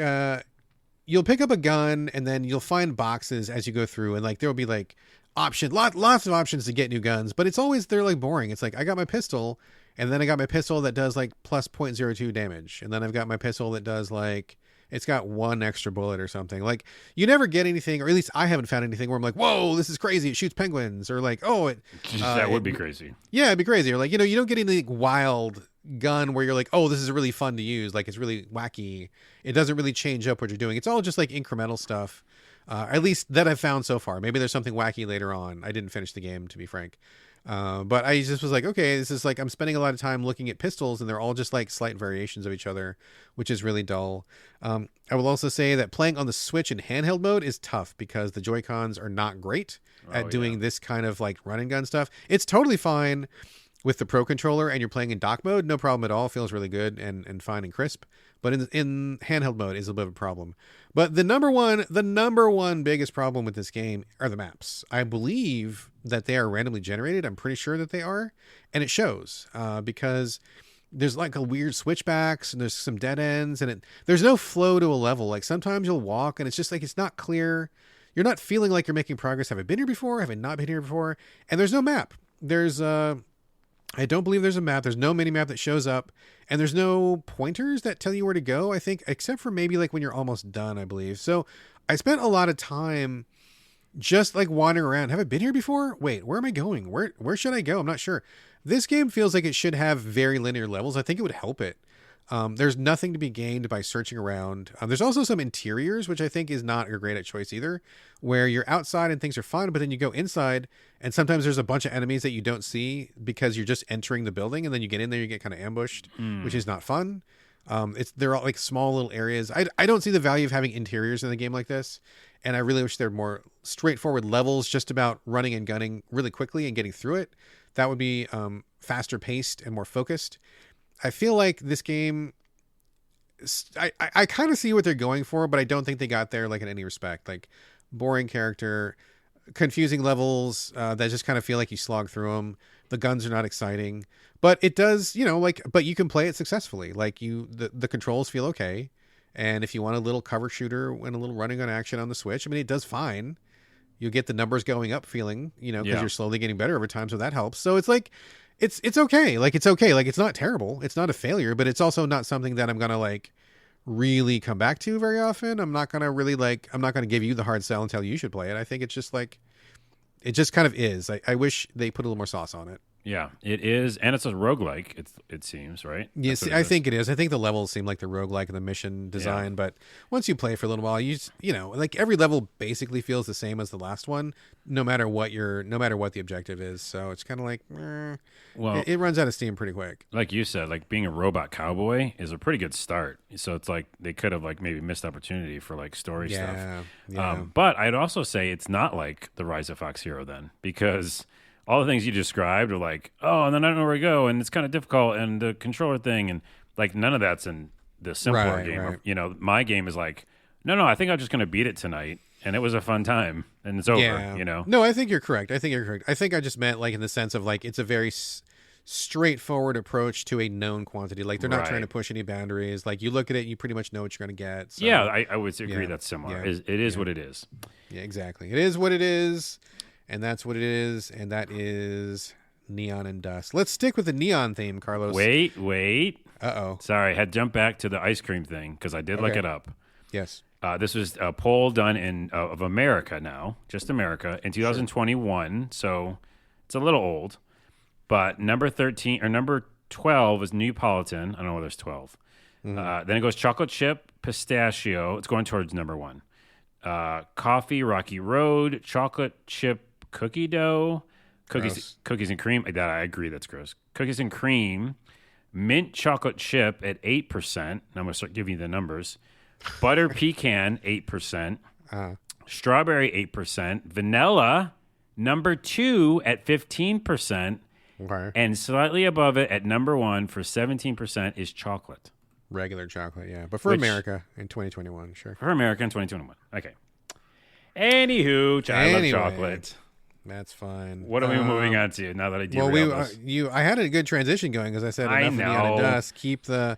you'll pick up a gun and then you'll find boxes as you go through, and like, there'll be like lots of options to get new guns, but they're like boring. It's like, I got my pistol, and then I got my pistol that does like plus 0.02 damage. And then I've got my pistol that does like, it's got 1 extra bullet or something. Like you never get anything, or at least I haven't found anything where I'm like, whoa, this is crazy. It shoots penguins, or like, oh, that would be crazy. Yeah, it'd be crazy. Or like, you don't get any like wild gun where you're like, oh, this is really fun to use. Like it's really wacky. It doesn't really change up what you're doing. It's all just like incremental stuff. At least that I've found so far. Maybe there's something wacky later on. I didn't finish the game, to be frank. But I just was like, okay, this is like, I'm spending a lot of time looking at pistols, and they're all just like slight variations of each other, which is really dull. I will also say that playing on the Switch in handheld mode is tough because the Joy-Cons are not great at doing this kind of like run and gun stuff. It's totally fine with the Pro Controller and you're playing in dock mode. No problem at all. Feels really good and fine and crisp. But in handheld mode is a bit of a problem. But the number one biggest problem with this game are the maps. I believe that they are randomly generated. I'm pretty sure that they are. And it shows because there's like a weird switchbacks and there's some dead ends, and there's no flow to a level. Like sometimes you'll walk and it's just like, it's not clear. You're not feeling like you're making progress. Have I been here before? Have I not been here before? And there's no map. I don't believe there's a map. There's no mini map that shows up, and there's no pointers that tell you where to go, I think, except for maybe like when you're almost done, I believe. So I spent a lot of time just like wandering around. Have I been here before? Wait, where am I going? Where should I go? I'm not sure. This game feels like it should have very linear levels. I think it would help it. There's nothing to be gained by searching around. There's also some interiors, which I think is not a great choice either, where you're outside and things are fun, but then you go inside and sometimes there's a bunch of enemies that you don't see because you're just entering the building, and then you get in there, you get kind of ambushed, which is not fun. They're all like small little areas. I don't see the value of having interiors in a game like this, and I really wish there were more straightforward levels just about running and gunning really quickly and getting through it. That would be faster paced and more focused. I feel like this game, I kind of see what they're going for, but I don't think they got there like in any respect. Like boring character, confusing levels that just kind of feel like you slog through them. The guns are not exciting, but it does, but you can play it successfully. Like the controls feel okay. And if you want a little cover shooter and a little running on action on the Switch, I mean, it does fine. you'll get the numbers going up feeling, because Yeah. you're slowly getting better over time. So that helps. So it's like, it's okay. Like, it's okay. Like, it's not terrible. It's not a failure, but it's also not something that I'm going to like really come back to very often. I'm not going to really like, I'm not going to give you the hard sell and tell you should play it. I think it's just like, it just kind of is. I wish they put a little more sauce on it. Yeah, it is, and it's a roguelike, it seems, right? Yes, I think it is. I think the levels seem like the roguelike and the mission design, but once you play for a little while, like every level basically feels the same as the last one, no matter what the objective is. So it's kind of like, well, it runs out of steam pretty quick. Like you said, like being a robot cowboy is a pretty good start. So it's like they could have like maybe missed opportunity for like story stuff. Yeah. But I'd also say it's not like the Rise of Fox Hero then, because all the things you described are like, oh, and then I don't know where to go, and it's kind of difficult, and the controller thing, and like none of that's in the simpler game. Right. My game is like, no, I think I'm just going to beat it tonight, and it was a fun time, and it's over. Yeah. No, I think you're correct. I think I just meant like in the sense of like it's a very straightforward approach to a known quantity. Like they're not trying to push any boundaries. Like you look at it, you pretty much know what you're going to get. So, yeah, I would agree that's similar. Yeah. It is what it is. Yeah, exactly. It is what it is. And that's what it is, and that is Neon and Dust. Let's stick with the neon theme, Carlos. Wait. Uh-oh. Sorry, I had jumped back to the ice cream thing because I did look it up. Yes. This was a poll done in of America now, just America, in 2021, so it's a little old. But number 12 is Neapolitan. I don't know whether there's 12. Then it goes chocolate chip, pistachio. It's going towards number 1. Coffee, Rocky Road, chocolate chip, cookie dough, cookies and cream. That I agree, that's gross. Cookies and cream, mint chocolate chip at 8%. Now I'm gonna start giving you the numbers. Butter pecan 8%, strawberry 8%, vanilla number 2 at 15%, and slightly above it at number 1 for 17% is chocolate. Regular chocolate, yeah. But for America in 2021, sure. For America in 2021. Okay. Anywho, I love chocolate. That's fine. What are we moving on to now that I derailed this? I had a good transition going because I said enough of Neon and Dust. Keep the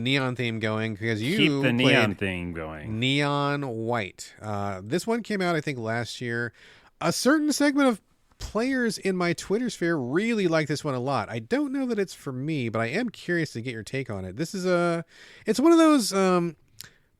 neon theme going because you keep the neon theme going. Neon White. This one came out I think last year. A certain segment of players in my Twitter sphere really like this one a lot. I don't know that it's for me, but I am curious to get your take on it. This is it's one of those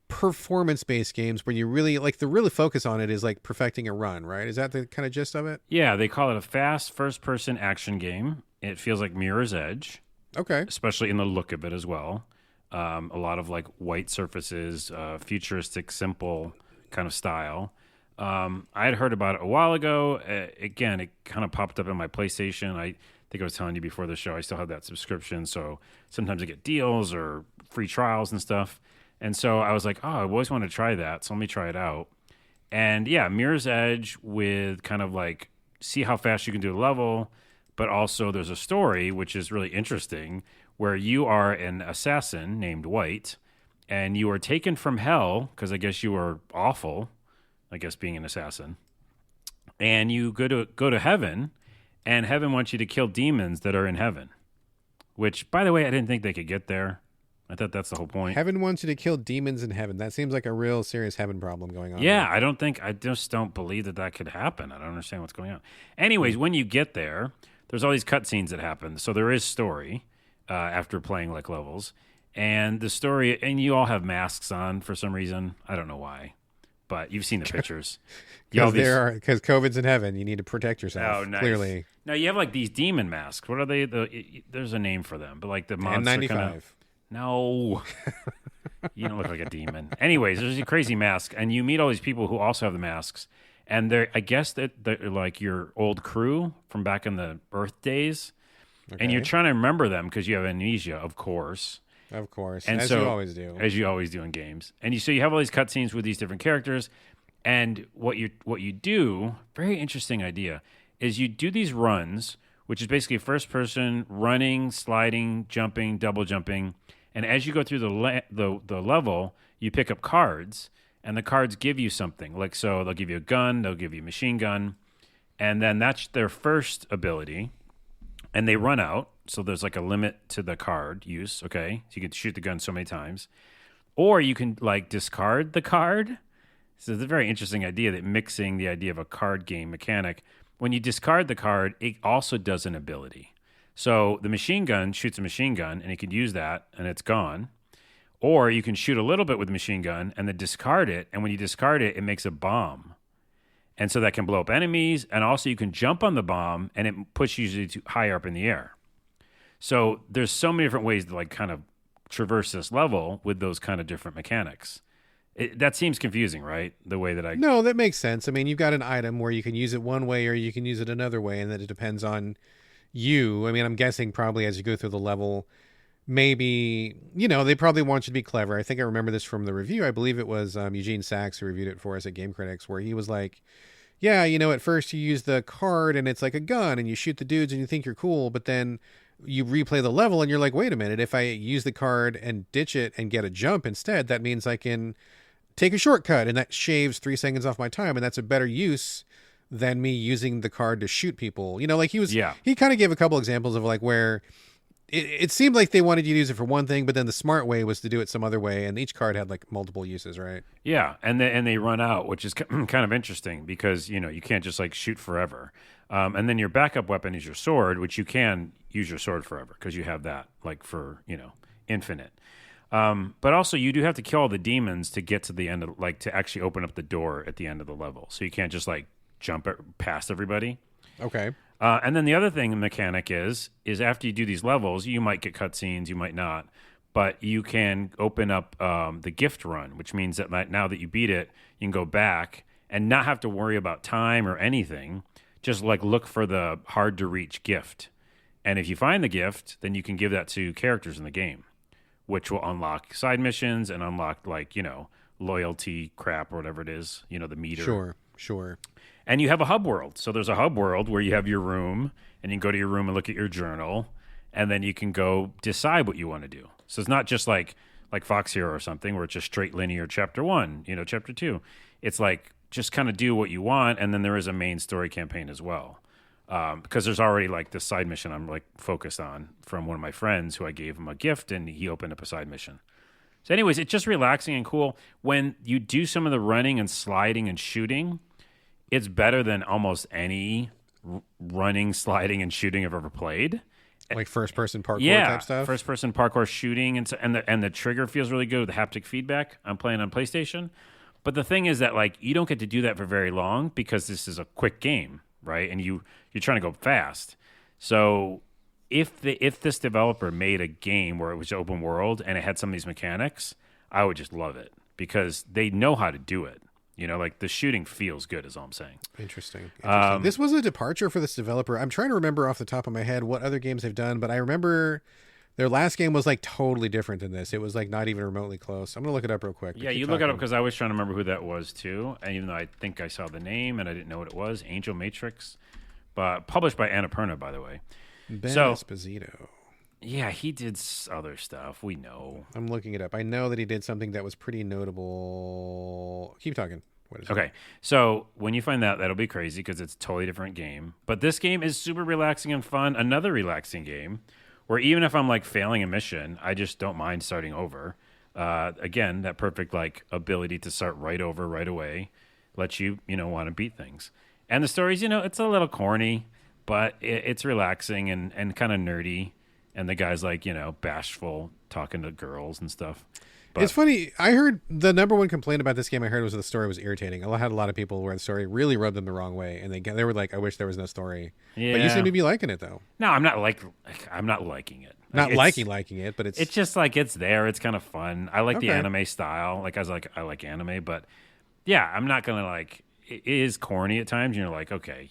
performance-based games where you really like the really focus on it is like perfecting a run, right? Is that the kind of gist of it? Yeah, they call it a fast first-person action game. It feels like Mirror's Edge. Okay. Especially in the look of it as well. A lot of like white surfaces, futuristic, simple kind of style. I had heard about it a while ago. Again, it kind of popped up in my PlayStation. I think I was telling you before the show, I still have that subscription. So sometimes I get deals or free trials and stuff. And so I was like, oh, I've always wanted to try that. So let me try it out. And yeah, Mirror's Edge with kind of like see how fast you can do a level, but also there's a story, which is really interesting, where you are an assassin named White and you are taken from hell because I guess you were awful, I guess being an assassin. And you go to heaven, and heaven wants you to kill demons that are in heaven, which, by the way, I didn't think they could get there. I thought that's the whole point. Heaven wants you to kill demons in heaven. That seems like a real serious heaven problem going on. Yeah, I just don't believe that could happen. I don't understand what's going on. Anyways, when you get there, there's all these cutscenes that happen. So there is story after playing like levels. And the story, and you all have masks on for some reason. I don't know why, but you've seen the pictures. Because COVID's in heaven. You need to protect yourself. Oh, nice. Clearly. Now you have like these demon masks. What are they? There's a name for them, but like the monster N95. No. You don't look like a demon. Anyways, there's a crazy mask, and you meet all these people who also have the masks, and I guess they're like your old crew from back in the Earth days, and you're trying to remember them because you have amnesia, of course. Of course, and as you always do. As you always do in games. And so you have all these cutscenes with these different characters, and what you do, very interesting idea, is you do these runs, which is basically first person running, sliding, jumping, double jumping. And as you go through the level, you pick up cards, and the cards give you something. Like, so they'll give you a gun, they'll give you a machine gun, and then that's their first ability, and they run out. So there's like a limit to the card use, okay? So you can shoot the gun so many times. Or you can like discard the card. So it's a very interesting idea that mixing the idea of a card game mechanic. When you discard the card, it also does an ability. So the machine gun shoots a machine gun, and you could use that, and it's gone. Or you can shoot a little bit with the machine gun and then discard it. And when you discard it, it makes a bomb. And so that can blow up enemies. And also you can jump on the bomb, and it pushes you higher up in the air. So there's so many different ways to like kind of traverse this level with those kind of different mechanics. That seems confusing, right? The way that No, that makes sense. I mean, you've got an item where you can use it one way or you can use it another way, and that it depends on you. I mean, I'm guessing probably as you go through the level, maybe, they probably want you to be clever. I think I remember this from the review. I believe it was Eugene Sachs who reviewed it for us at Game Critics, where he was like, yeah, at first you use the card and it's like a gun and you shoot the dudes and you think you're cool, but then you replay the level and you're like, wait a minute, if I use the card and ditch it and get a jump instead, that means I can take a shortcut and that shaves 3 seconds off my time, and that's a better use than me using the card to shoot people. Like he kind of gave a couple examples of like where it seemed like they wanted you to use it for one thing, but then the smart way was to do it some other way, and each card had like multiple uses, right? Yeah, and they run out, which is kind of interesting because you can't just like shoot forever. And then your backup weapon is your sword, which you can use your sword forever because you have that like for infinite. But also you do have to kill all the demons to get to the end of like to actually open up the door at the end of the level. So you can't just like jump past everybody. Okay. And then the other thing, the mechanic is after you do these levels, you might get cutscenes, you might not, but you can open up the gift run, which means that now that you beat it, you can go back and not have to worry about time or anything. Just like look for the hard to reach gift. And if you find the gift, then you can give that to characters in the game, which will unlock side missions and unlock like, loyalty crap or whatever it is, the meter. Sure. And you have a hub world. So there's a hub world where you have your room, and you can go to your room and look at your journal, and then you can go decide what you want to do. So it's not just like Fox Hero or something where it's just straight linear chapter 1, chapter 2. It's like just kind of do what you want, and then there is a main story campaign as well. Because there's already like this side mission I'm like focused on from one of my friends who I gave him a gift, and he opened up a side mission. So anyways, it's just relaxing and cool. When you do some of the running and sliding and shooting, it's better than almost any running, sliding, and shooting I've ever played. Like first-person parkour type stuff? First-person parkour shooting, and the trigger feels really good with the haptic feedback. I'm playing on PlayStation. But the thing is that like you don't get to do that for very long because this is a quick game, right? And you're trying to go fast. So if this developer made a game where it was open world and it had some of these mechanics, I would just love it because they know how to do it. Like the shooting feels good is all I'm saying. Interesting. This was a departure for this developer. I'm trying to remember off the top of my head what other games they've done, but I remember their last game was like totally different than this. It was like not even remotely close. I'm going to look it up real quick. Yeah, you look it up because I was trying to remember who that was too. And even though I think I saw the name and I didn't know what it was, Angel Matrix, but published by Annapurna, by the way. Ben Esposito. Yeah, he did other stuff. We know. I'm looking it up. I know that he did something that was pretty notable. Keep talking. What is okay, so when you find that, that'll be crazy because it's a totally different game. But this game is super relaxing and fun. Another relaxing game where even if I'm like failing a mission, I just don't mind starting over. Again, that perfect like ability to start right over right away lets you, want to beat things. And the story's, it's a little corny, but it's relaxing and kind of nerdy. And the guy's like, bashful, talking to girls and stuff. But it's funny. I heard the number one complaint about this game I heard was the story was irritating. I had a lot of people where the story really rubbed them the wrong way. And they were like, I wish there was no story. Yeah. But you seem to be liking it, though. No, I'm not liking it. Not liking it, but it's just like it's there. It's kind of fun. I like the anime style. I like anime. But yeah, I'm not going to like, it is corny at times. And you're like, okay,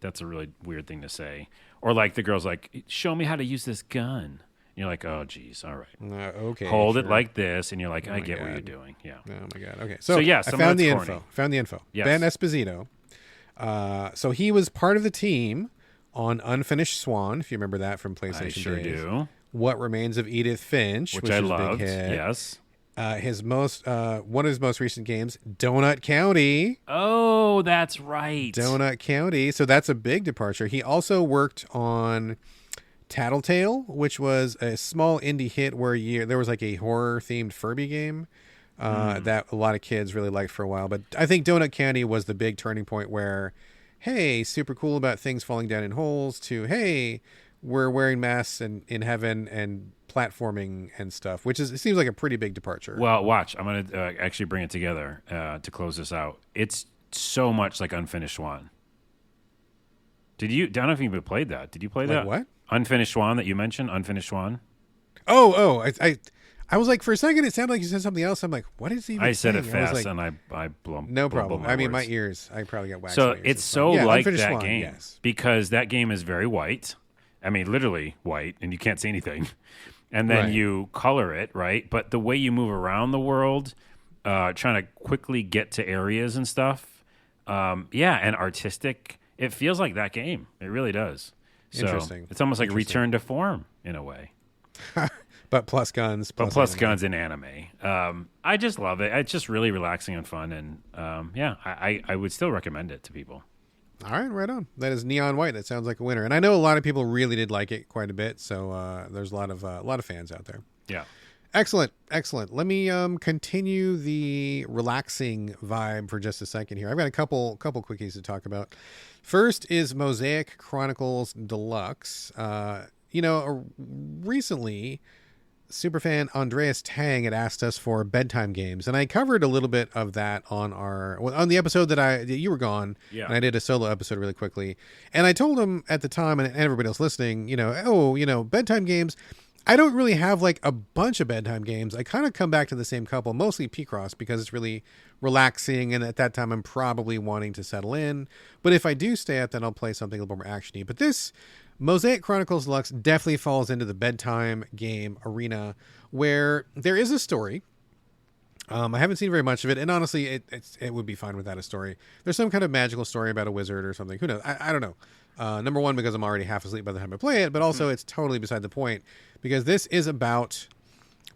that's a really weird thing to say. Or like the girl's like, show me how to use this gun. And you're like, oh, geez, all right. Okay. Hold it like this. And you're like, I get what you're doing. Yeah. Oh, my God. Okay. So yeah, I found the info. Yes. Ben Esposito. So he was part of the team on Unfinished Swan, if you remember that from PlayStation I sure days. do. What Remains of Edith Finch, which I was loved. a big hit. Yes. One of his most recent games, Donut County. Oh, that's right. Donut County. So that's a big departure. He also worked on Tattletale, which was a small indie hit where there was like a horror-themed Furby game. that a lot of kids really liked for a while. But I think Donut Candy was the big turning point where, hey, super cool about things falling down in holes, to, hey, we're wearing masks in heaven and platforming and stuff, which it seems like a pretty big departure. Well, watch. I'm going to actually bring it together to close this out. It's so much like Unfinished Swan. I don't know if you even played that. Did you play that? What? Unfinished Swan that you mentioned? Unfinished Swan? I was like, for a second, it sounded like you said something else. I'm like, what is he even I said saying? it fast, like, and I blew no problem. my My words. ears, I probably got waxed. So it's so like Unfinished that Swan, game yes. because that game is very white. I mean, literally white, and you can't see anything. And then Right. you color it, right? But the way you move around the world, trying to quickly get to areas and stuff, and artistic, it feels like that game. It really does. So Interesting. it's almost like Return to Form in a way. But plus guns. Plus anime. guns in anime. I just love it. It's just really relaxing and fun. And I would still recommend it to people. All right on. That is Neon White. That sounds like a winner. And I know a lot of people really did like it quite a bit. So there's a lot of fans out there. Yeah. Excellent. Let me continue the relaxing vibe for just a second here. I've got a couple quickies to talk about. First is Mosaic Chronicles Deluxe. Recently, superfan Andreas Tang had asked us for bedtime games, and I covered a little bit of that on the episode that you were gone. Yeah. And I did a solo episode really quickly, and I told him at the time, and everybody else listening, bedtime games. I don't really have like a bunch of bedtime games. I kind of come back to the same couple, mostly P-Cross, because it's really relaxing, and at that time I'm probably wanting to settle in. But if I do stay up, then I'll play something a little more actiony. But this Mosaic Chronicles Deluxe definitely falls into the bedtime game arena, where there is a story. I haven't seen very much of it, and honestly, it would be fine without a story. There's some kind of magical story about a wizard or something. Who knows? I don't know. Number one, because I'm already half asleep by the time I play it, but also it's totally beside the point, because this is about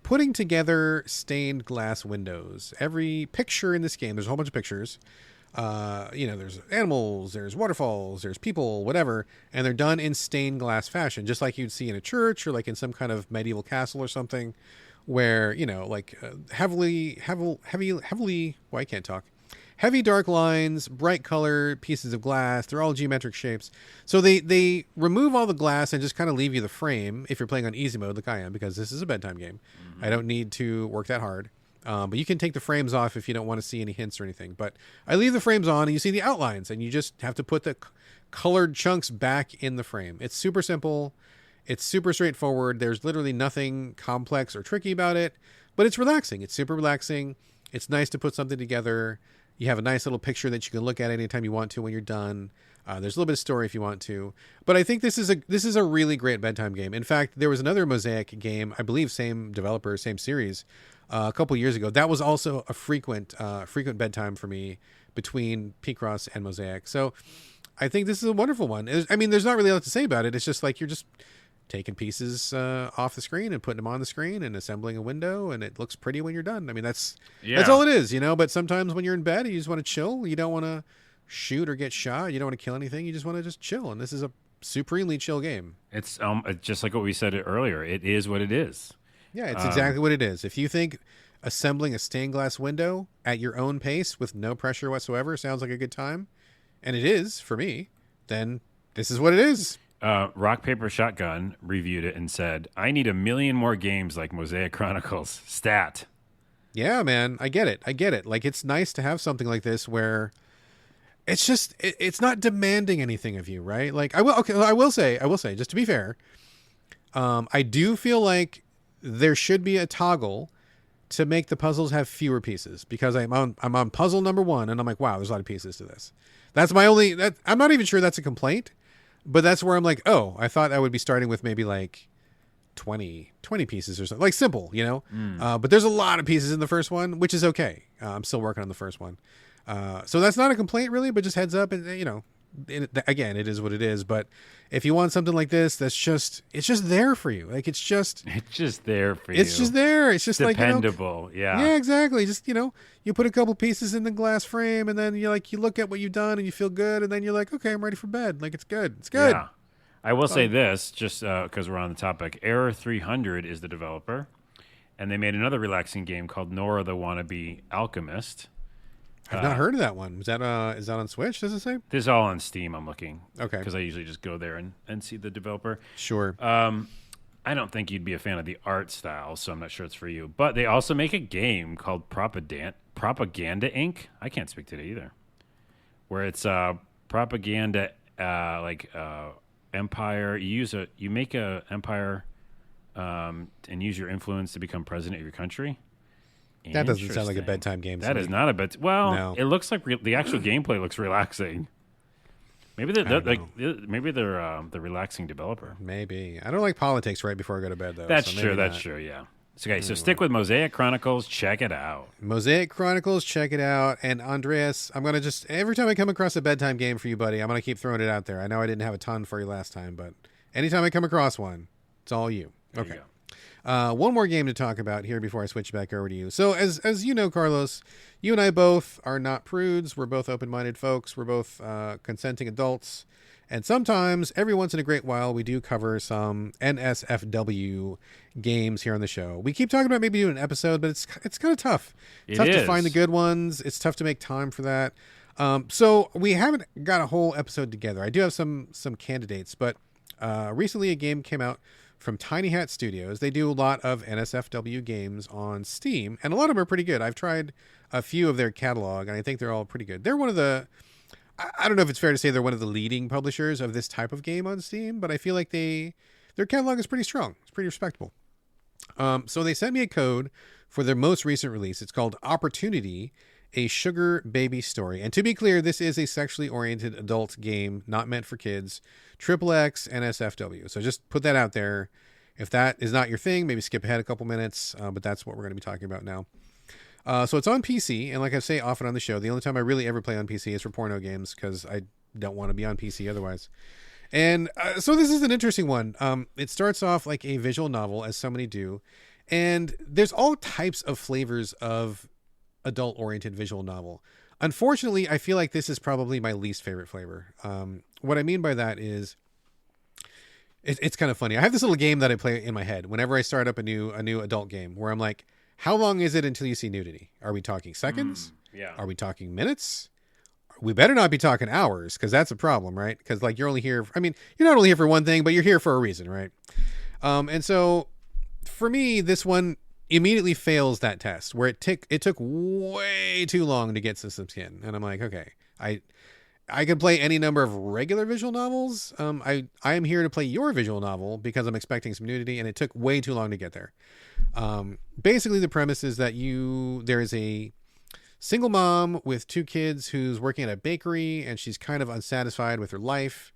putting together stained glass windows. Every picture in this game, there's a whole bunch of pictures. There's animals, there's waterfalls, there's people, whatever, and they're done in stained glass fashion, just like you'd see in a church or like in some kind of medieval castle or something, where heavy dark lines, bright color pieces of glass. They're all geometric shapes. So they remove all the glass and just kind of leave you the frame if you're playing on easy mode like I am, because this is a bedtime game. Mm-hmm. I don't need to work that hard. But you can take the frames off if you don't want to see any hints or anything. But I leave the frames on and you see the outlines, and you just have to put the colored chunks back in the frame. It's super simple. It's super straightforward. There's literally nothing complex or tricky about it, but it's relaxing. It's super relaxing. It's nice to put something together. You have a nice little picture that you can look at anytime you want to when you're done. There's a little bit of story if you want to. But I think this is a really great bedtime game. In fact, there was another Mosaic game, I believe same developer, same series, a couple years ago. That was also a frequent bedtime for me between P-Cross and Mosaic. So I think this is a wonderful one. There's not really a lot to say about it. It's just like you're just taking pieces off the screen and putting them on the screen and assembling a window, and it looks pretty when you're done. I mean, that's all it is, But sometimes when you're in bed, you just want to chill. You don't want to shoot or get shot. You don't want to kill anything. You just want to just chill. And this is a supremely chill game. It's just like what we said earlier. It is what it is. Yeah, it's exactly what it is. If you think assembling a stained glass window at your own pace with no pressure whatsoever sounds like a good time, and it is for me, then this is what it is. Rock Paper Shotgun reviewed it and said, "I need 1 million more games like Mosaic Chronicles." Stat. Yeah, man, I get it. Like, it's nice to have something like this where it's just it's not demanding anything of you, right? Like, I will say, just to be fair, I do feel like there should be a toggle to make the puzzles have fewer pieces, because I'm on puzzle number 1 and I'm like, wow, there's a lot of pieces to this. That's my only. I'm not even sure that's a complaint. But that's where I'm like, oh, I thought I would be starting with maybe like 20 pieces or something. Like simple, But there's a lot of pieces in the first one, which is okay. I'm still working on the first one. So that's not a complaint really, but just heads up. And, again, it is what it is. But if you want something like this, it's just there for you. Like, it's just there for you. It's just there. It's just dependable. Yeah, exactly. Just, you put a couple pieces in the glass frame, and then you look at what you've done and you feel good. And then you're like, okay, I'm ready for bed. Like, it's good. It's good. Yeah. I will say this, just because we're on the topic. Error 300 is the developer. And they made another relaxing game called Nora the Wannabe Alchemist. I've not heard of that one. Is that on Switch? Does it say? This is all on Steam. I'm looking. Okay. Because I usually just go there and see the developer. Sure. I don't think you'd be a fan of the art style, so I'm not sure it's for you. But they also make a game called Propaganda Inc. I can't speak to it either. Where it's propaganda, empire. You make a empire, and use your influence to become president of your country. That doesn't sound like a bedtime game. That is not a bed. Well, No. It looks like the actual gameplay looks relaxing. Maybe they're the relaxing developer. Maybe. I don't like politics right before I go to bed, though. That's so true. maybe That's not. true. Yeah. Okay, so stick with Mosaic Chronicles. Check it out. Mosaic Chronicles, check it out. And Andreas, I'm going to just, every time I come across a bedtime game for you, buddy, I'm going to keep throwing it out there. I know I didn't have a ton for you last time, but anytime I come across one, it's all you. Okay. There you go. One more game to talk about here before I switch back over to you. So as you know, Carlos, you and I both are not prudes. We're both open-minded folks. We're both consenting adults. And sometimes, every once in a great while, we do cover some NSFW games here on the show. We keep talking about maybe doing an episode, but it's kind of tough. It's tough to find the good ones. It's tough to make time for that. So we haven't got a whole episode together. I do have some candidates, but recently a game came out from Tiny Hat Studios. They do a lot of NSFW games on Steam, and a lot of them are pretty good. I've tried a few of their catalog, and I think they're all pretty good. They're one of the... I don't know if it's fair to say they're one of the leading publishers of this type of game on Steam, but I feel like their catalog is pretty strong. It's pretty respectable. So they sent me a code for their most recent release. It's called Opportunity, a Sugar Baby Story. And to be clear, this is a sexually oriented adult game, not meant for kids. XXX NSFW. So just put that out there. If that is not your thing, maybe skip ahead a couple minutes, but that's what we're going to be talking about now. So it's on PC, and like I say often on the show, the only time I really ever play on PC is for porno games, because I don't want to be on PC otherwise. And so this is an interesting one. It starts off like a visual novel, as so many do, and there's all types of flavors of adult-oriented visual novel. Unfortunately, I feel like this is probably my least favorite flavor. What I mean by that is, it's kind of funny. I have this little game that I play in my head whenever I start up a new adult game, where I'm like, how long is it until you see nudity? Are we talking seconds? Yeah. Are we talking minutes? We better not be talking hours, because that's a problem, right? Because like you're only here. I mean, you're not only here for one thing, but you're here for a reason, right? And so for me, this one immediately fails that test, where it took way too long to get to some skin, and I'm like, okay, I could play any number of regular visual novels. I am here to play your visual novel because I'm expecting some nudity, and it took way too long to get there. Basically, the premise is that there is a single mom with two kids who's working at a bakery, and she's kind of unsatisfied with her life.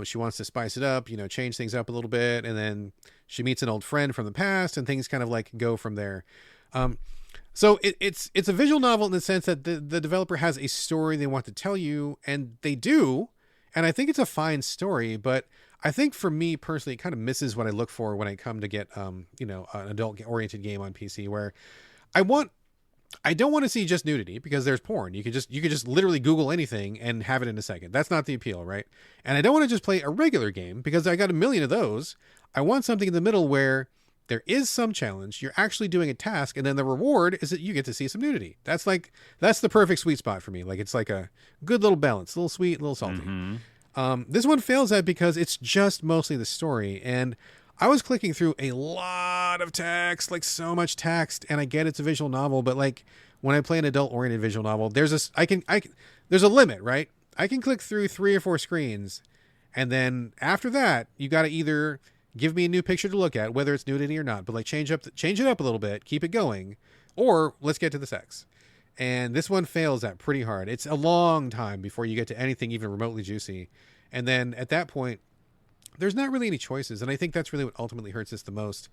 She wants to spice it up, change things up a little bit, and then she meets an old friend from the past, and things kind of like go from there. So it's a visual novel in the sense that the developer has a story they want to tell you, and they do, and I think it's a fine story, but I think for me personally, it kind of misses what I look for when I come to get, an adult-oriented game on PC, where I don't want to see just nudity, because there's porn. You could just literally Google anything and have it in a second. That's not the appeal, right? And I don't want to just play a regular game, because I got a million of those. I want something in the middle where there is some challenge. You're actually doing a task, and then the reward is that you get to see some nudity. That's the perfect sweet spot for me. Like, it's like a good little balance, a little sweet, a little salty. Mm-hmm. This one fails that because it's just mostly the story, and I was clicking through a lot of text, like so much text, and I get it's a visual novel, but like when I play an adult-oriented visual novel, there's a limit, right? I can click through 3 or 4 screens, and then after that, you got to either give me a new picture to look at, whether it's nudity or not, but like change it up a little bit, keep it going, or let's get to the sex. And this one fails that pretty hard. It's a long time before you get to anything even remotely juicy. And then at that point, there's not really any choices. And I think that's really what ultimately hurts us the most,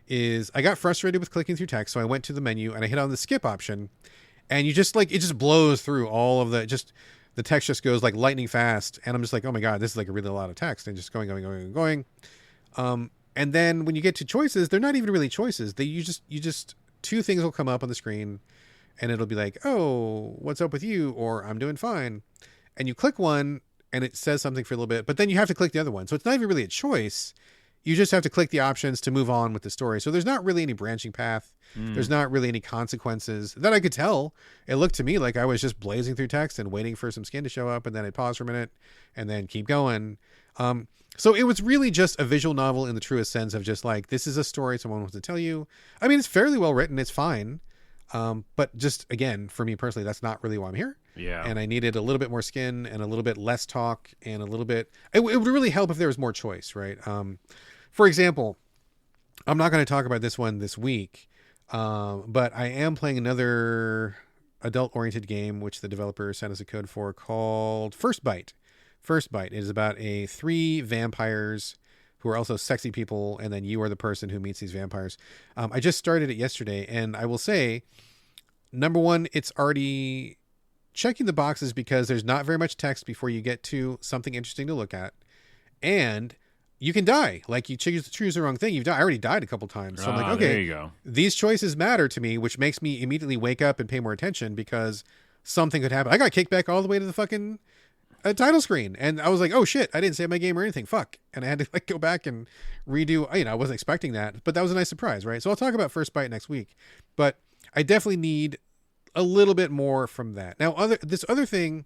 is I got frustrated with clicking through text. So I went to the menu and I hit on the skip option, and it just blows through all of the text just goes like lightning fast. And I'm just like, oh my God, this is like really a lot of text, and just going. And then when you get to choices, they're not even really choices. You just 2 things will come up on the screen, and it'll be like, oh, what's up with you? Or I'm doing fine. And you click one and it says something for a little bit, but then you have to click the other one. So it's not even really a choice. You just have to click the options to move on with the story. So there's not really any branching path. There's not really any consequences that I could tell. It looked to me like I was just blazing through text and waiting for some skin to show up, and then I'd pause for a minute and then keep going. So it was really just a visual novel in the truest sense of just like, this is a story someone wants to tell you. I mean, it's fairly well written. It's fine. But just, again, for me personally, that's not really why I'm here. Yeah. And I needed a little bit more skin and a little bit less talk and a little bit, it would really help if there was more choice, right? For example, I'm not going to talk about this one this week, but I am playing another adult-oriented game, which the developer sent us a code for, called First Bite. First Bite is about 3 vampires who are also sexy people, and then you are the person who meets these vampires. I just started it yesterday, and I will say, number one, it's already checking the boxes because there's not very much text before you get to something interesting to look at, and you can die. Like, you choose the wrong thing, you've died. I already died a couple times, so I'm like, okay, there you go. These choices matter to me, which makes me immediately wake up and pay more attention because something could happen. I got kicked back all the way to the fucking title screen, and I was like, oh shit, I didn't save my game or anything, fuck. And I had to like go back and redo, I wasn't expecting that, but that was a nice surprise, right? So I'll talk about First Bite next week, but I definitely need a little bit more from that. Now, this other thing,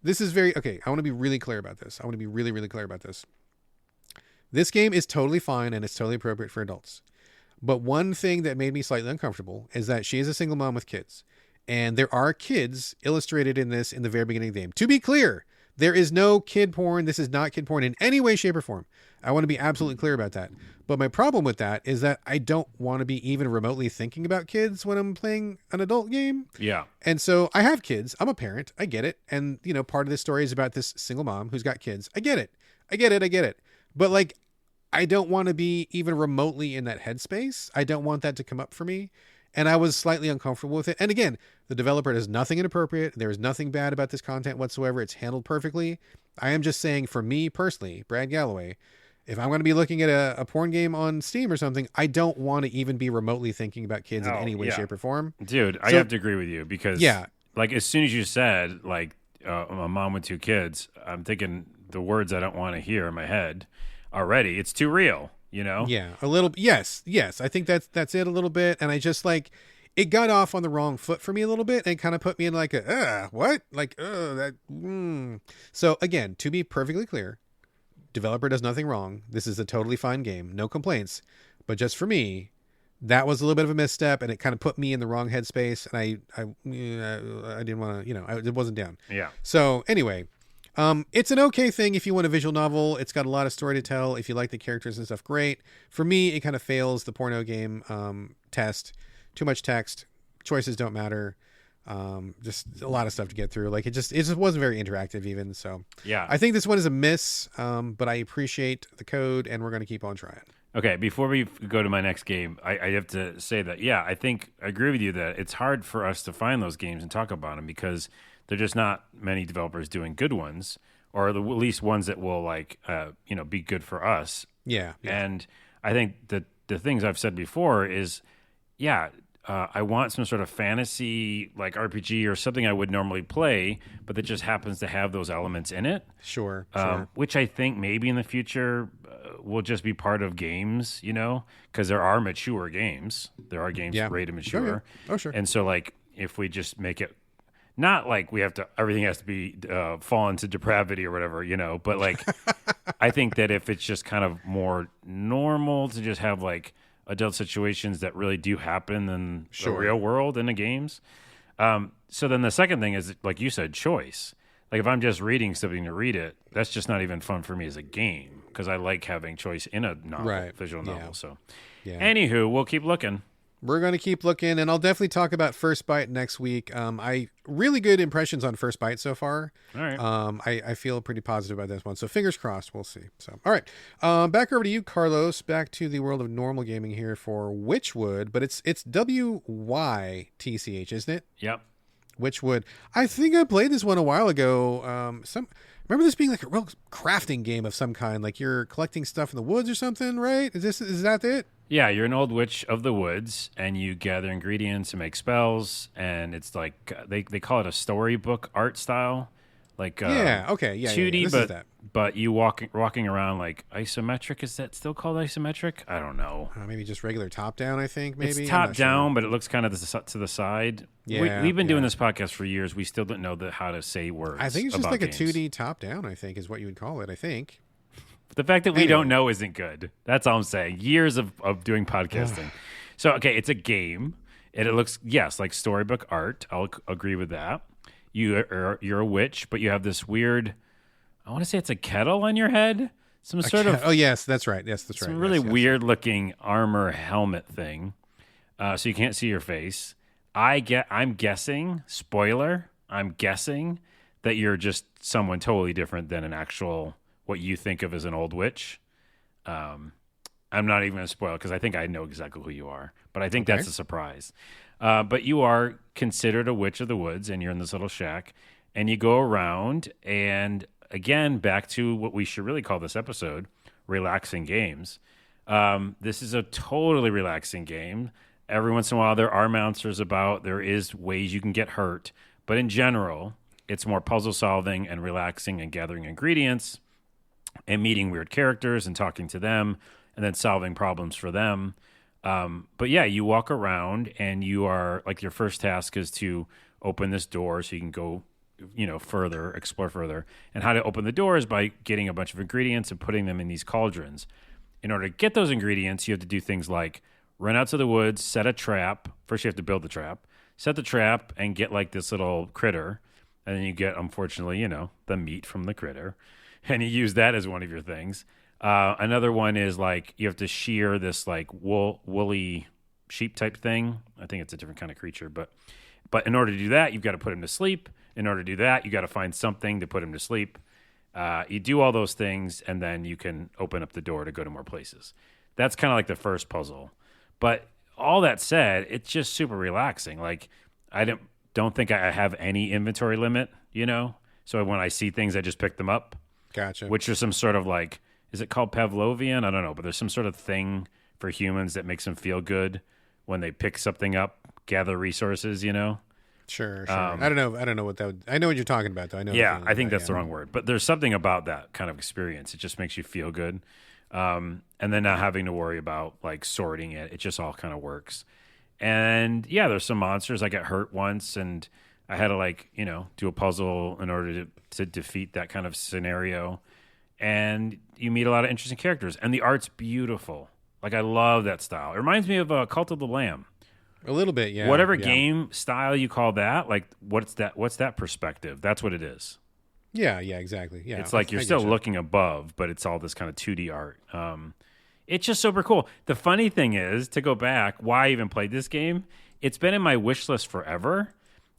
this is very, okay, I want to be really clear about this. I want to be really, really clear about this. This game is totally fine and it's totally appropriate for adults. But one thing that made me slightly uncomfortable is that she is a single mom with kids. And there are kids illustrated in this in the very beginning of the game. To be clear, there is no kid porn. This is not kid porn in any way, shape, or form. I want to be absolutely clear about that. But my problem with that is that I don't want to be even remotely thinking about kids when I'm playing an adult game. Yeah. And so I have kids. I'm a parent. I get it. And, part of this story is about this single mom who's got kids. I get it. But like, I don't want to be even remotely in that headspace. I don't want that to come up for me. And I was slightly uncomfortable with it. And again, the developer does nothing inappropriate. There is nothing bad about this content whatsoever. It's handled perfectly. I am just saying, for me personally, Brad Galloway, if I'm going to be looking at a porn game on Steam or something, I don't want to even be remotely thinking about kids in any way, shape, or form. Dude, I have to agree with you because, yeah, like, as soon as you said, like, a mom with 2 kids, I'm thinking the words I don't want to hear in my head already. It's too real. Yeah, a little. Yes. I think that's it a little bit. And I just like, it got off on the wrong foot for me a little bit and kind of put me in like what? Like, So again, to be perfectly clear, developer does nothing wrong. This is a totally fine game. No complaints. But just for me, that was a little bit of a misstep and it kind of put me in the wrong headspace. And I didn't want to, it wasn't down. Yeah. So anyway, it's an okay thing if you want a visual novel. It's got a lot of story to tell. If you like the characters and stuff, great. For me, it kind of fails the porno game test. Too much text. Choices don't matter. Just a lot of stuff to get through. Like, it just wasn't very interactive even. So yeah, I think this one is a miss. But I appreciate the code, and we're going to keep on trying. Okay, before we go to my next game, I have to say that, yeah, I agree with you that it's hard for us to find those games and talk about them because there're just not many developers doing good ones, or at least ones that will be good for us. Yeah. And I think that the things I've said before is, I want some sort of fantasy like RPG or something I would normally play, but that just happens to have those elements in it. Sure. Which I think maybe in the future will just be part of games, because there are mature games. There are games rated mature. Oh, sure. And so, like, if we just make it not like everything has to be fall into depravity or whatever, but like, I think that if it's just kind of more normal to just have like adult situations that really do happen in the real world in the games. So then the second thing is, like you said, choice. Like, if I'm just reading something to read it, that's just not even fun for me as a game because I like having choice in a novel, visual novel. So, anywho, we'll keep looking. We're going to keep looking, and I'll definitely talk about First Bite next week. I really good impressions on First Bite so far. All right. I feel pretty positive about this one, so fingers crossed. We'll see. So, all right. Back over to you, Carlos. Back to the world of normal gaming here for Wytchwood, but it's Wytchch, isn't it? Yep. Wytchwood. I think I played this one a while ago. Remember this being like a real crafting game of some kind, like you're collecting stuff in the woods or something, right? Is that it? Yeah, you're an old witch of the woods, and you gather ingredients and make spells, and it's like they call it a storybook art style. like Yeah. Okay. Yeah. 2D, This is that. but you walking around like isometric. Is that still called isometric? I don't know. Maybe just regular top down. I think maybe It's I'm top not down, sure. but it looks kind of to the side. Yeah, We've been doing yeah. this podcast for years. We still don't know how to say words. I think it's just about like a games. 2D top down. I think is what you would call it. I think. The fact that we Anyway. don't know isn't good. That's all I'm saying. Years of doing podcasting. So, okay, it's a game. And it looks, yes, like storybook art. I'll agree with that. You're a witch, but you have this weird, I want to say it's a kettle on your head. Some sort of, Oh yes, that's right. Yes, that's right. some really Yes, yes. weird looking armor helmet thing. So you can't see your face. I'm guessing, spoiler, I'm guessing that you're just someone totally different than an actual, what you think of as an old witch. I'm not even going to spoil because I think I know exactly who you are, but I think that's a surprise. But you are considered a witch of the woods, and you're in this little shack, and you go around, and again, back to what we should really call this episode, relaxing games. This is a totally relaxing game. Every once in a while, there are monsters about. There is ways you can get hurt, but in general, it's more puzzle solving and relaxing and gathering ingredients and meeting weird characters and talking to them and then solving problems for them. But yeah, you walk around and you are like, your first task is to open this door so you can go, further, explore further. And how to open the door is by getting a bunch of ingredients and putting them in these cauldrons. In order to get those ingredients, you have to do things like run out to the woods, set a trap. First, you have to build the trap, set the trap, and get like this little critter. And then you get, unfortunately, the meat from the critter. And you use that as one of your things. Another one is like you have to shear this like woolly sheep type thing. I think it's a different kind of creature, but in order to do that, you've got to put him to sleep. In order to do that, you got to find something to put him to sleep. You do all those things, and then you can open up the door to go to more places. That's kind of like the first puzzle. But all that said, it's just super relaxing. Like I don't think I have any inventory limit, So when I see things, I just pick them up. Gotcha. Which is some sort of like, is it called Pavlovian? I don't know, but there's some sort of thing for humans that makes them feel good when they pick something up, gather resources, Sure. I don't know what that would. I know what you're talking about, though. I know. Yeah, I think that's the wrong word, but there's something about that kind of experience. It just makes you feel good, and then not having to worry about like sorting it. It just all kind of works. And yeah, there's some monsters. I got hurt once, and I had to do a puzzle in order to defeat that kind of scenario. And you meet a lot of interesting characters, and the art's beautiful. Like I love that style. It reminds me of Cult of the Lamb. A little bit, yeah. Whatever yeah. game style you call that, like what's that perspective? That's what it is. Yeah, exactly. Yeah, it's like you're still looking above, but it's all this kind of 2D art. It's just super cool. The funny thing is, to go back, why I even played this game, it's been in my wish list forever.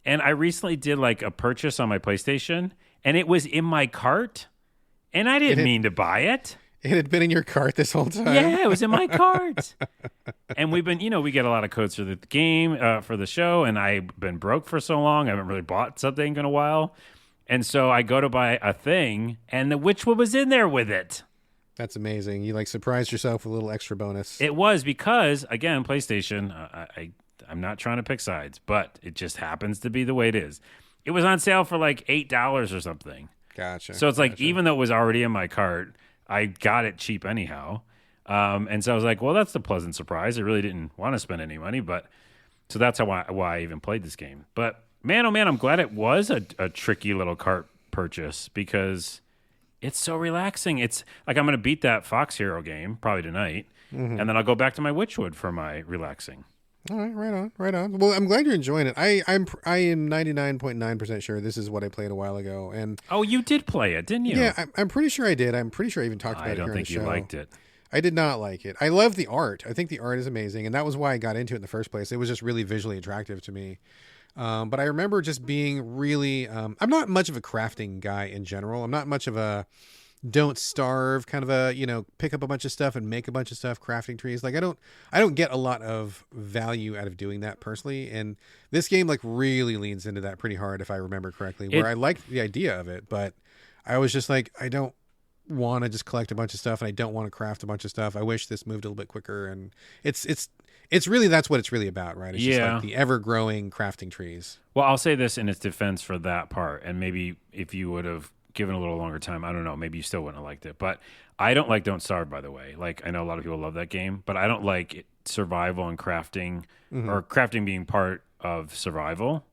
And I recently did like a purchase on my PlayStation, and it was in my cart, and I didn't mean to buy it. It had been in your cart this whole time. Yeah, it was in my cart. And we've been, we get a lot of codes for the game, for the show, and I've been broke for so long. I haven't really bought something in a while. And so I go to buy a thing, and the Wytchwood was in there with it. That's amazing. You like surprised yourself with a little extra bonus. It was because, again, PlayStation, I'm not trying to pick sides, but it just happens to be the way it is. It was on sale for like $8 or something. Gotcha. So it's like, even though it was already in my cart, I got it cheap anyhow. And so I was like, well, that's the pleasant surprise. I really didn't want to spend any money, but so that's why I even played this game. But man, oh man, I'm glad it was a tricky little cart purchase because it's so relaxing. It's like I'm going to beat that Fox Hero game probably tonight, and then I'll go back to my Wytchwood for my relaxing. All right, right on. Well, I'm glad you're enjoying it. I am 99.9% sure this is what I played a while ago. And oh, you did play it, didn't you? Yeah, I'm pretty sure I did. I'm pretty sure I even talked about it here on the show. I don't think you liked it. I did not like it. I love the art. I think the art is amazing, and that was why I got into it in the first place. It was just really visually attractive to me. But I remember just being really. I'm not much of a crafting guy in general. I'm not much of a don't starve kind of a pick up a bunch of stuff and make a bunch of stuff, crafting trees. Like I don't get a lot of value out of doing that personally, and this game like really leans into that pretty hard if I remember correctly, where I liked the idea of it, but I was just like, I don't want to just collect a bunch of stuff, and I don't want to craft a bunch of stuff. I wish this moved a little bit quicker, and it's it's really, that's what it's really about, right? It's just Yeah. like the ever-growing crafting trees. Well, I'll say this in its defense for that part, and maybe if you would have given a little longer time, I don't know, maybe you still wouldn't have liked it. But I don't like Don't Starve, by the way. Like, I know a lot of people love that game, but I don't like survival and crafting, or crafting being part of survival.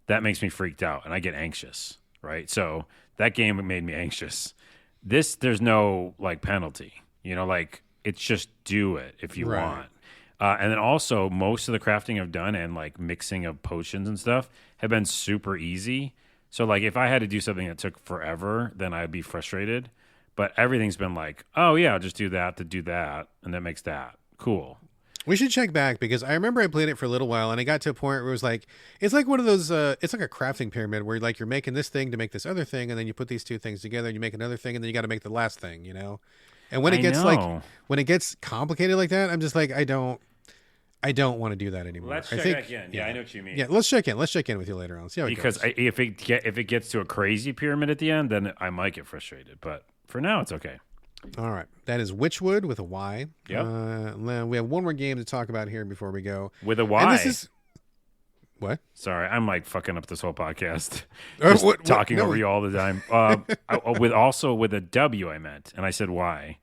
That makes me freaked out, and I get anxious, right? So that game made me anxious. There's no like penalty, like it's just do it if you want. And then also most of the crafting I've done and like mixing of potions and stuff have been super easy. So like if I had to do something that took forever, then I'd be frustrated. But everything's been like, oh yeah, I'll just do that to do that, and that makes that cool. We should check back because I remember I played it for a little while and I got to a point where it was like, it's like one of those, it's like a crafting pyramid where like you're making this thing to make this other thing, and then you put these two things together and you make another thing, and then you got to make the last thing, And when it gets when it gets complicated like that, I'm just like, I don't want to do that anymore. Let's check back in. Yeah, I know what you mean. Yeah, let's check in. Let's check in with you later on. See how it goes. If it gets to a crazy pyramid at the end, then I might get frustrated. But for now, it's okay. All right. That is Wytchwood with a Y. Yep. We have one more game to talk about here before we go. With a Y? And this is... What? Sorry, I'm like fucking up this whole podcast. Just talking over you all the time. With a W, I meant. And I said Y.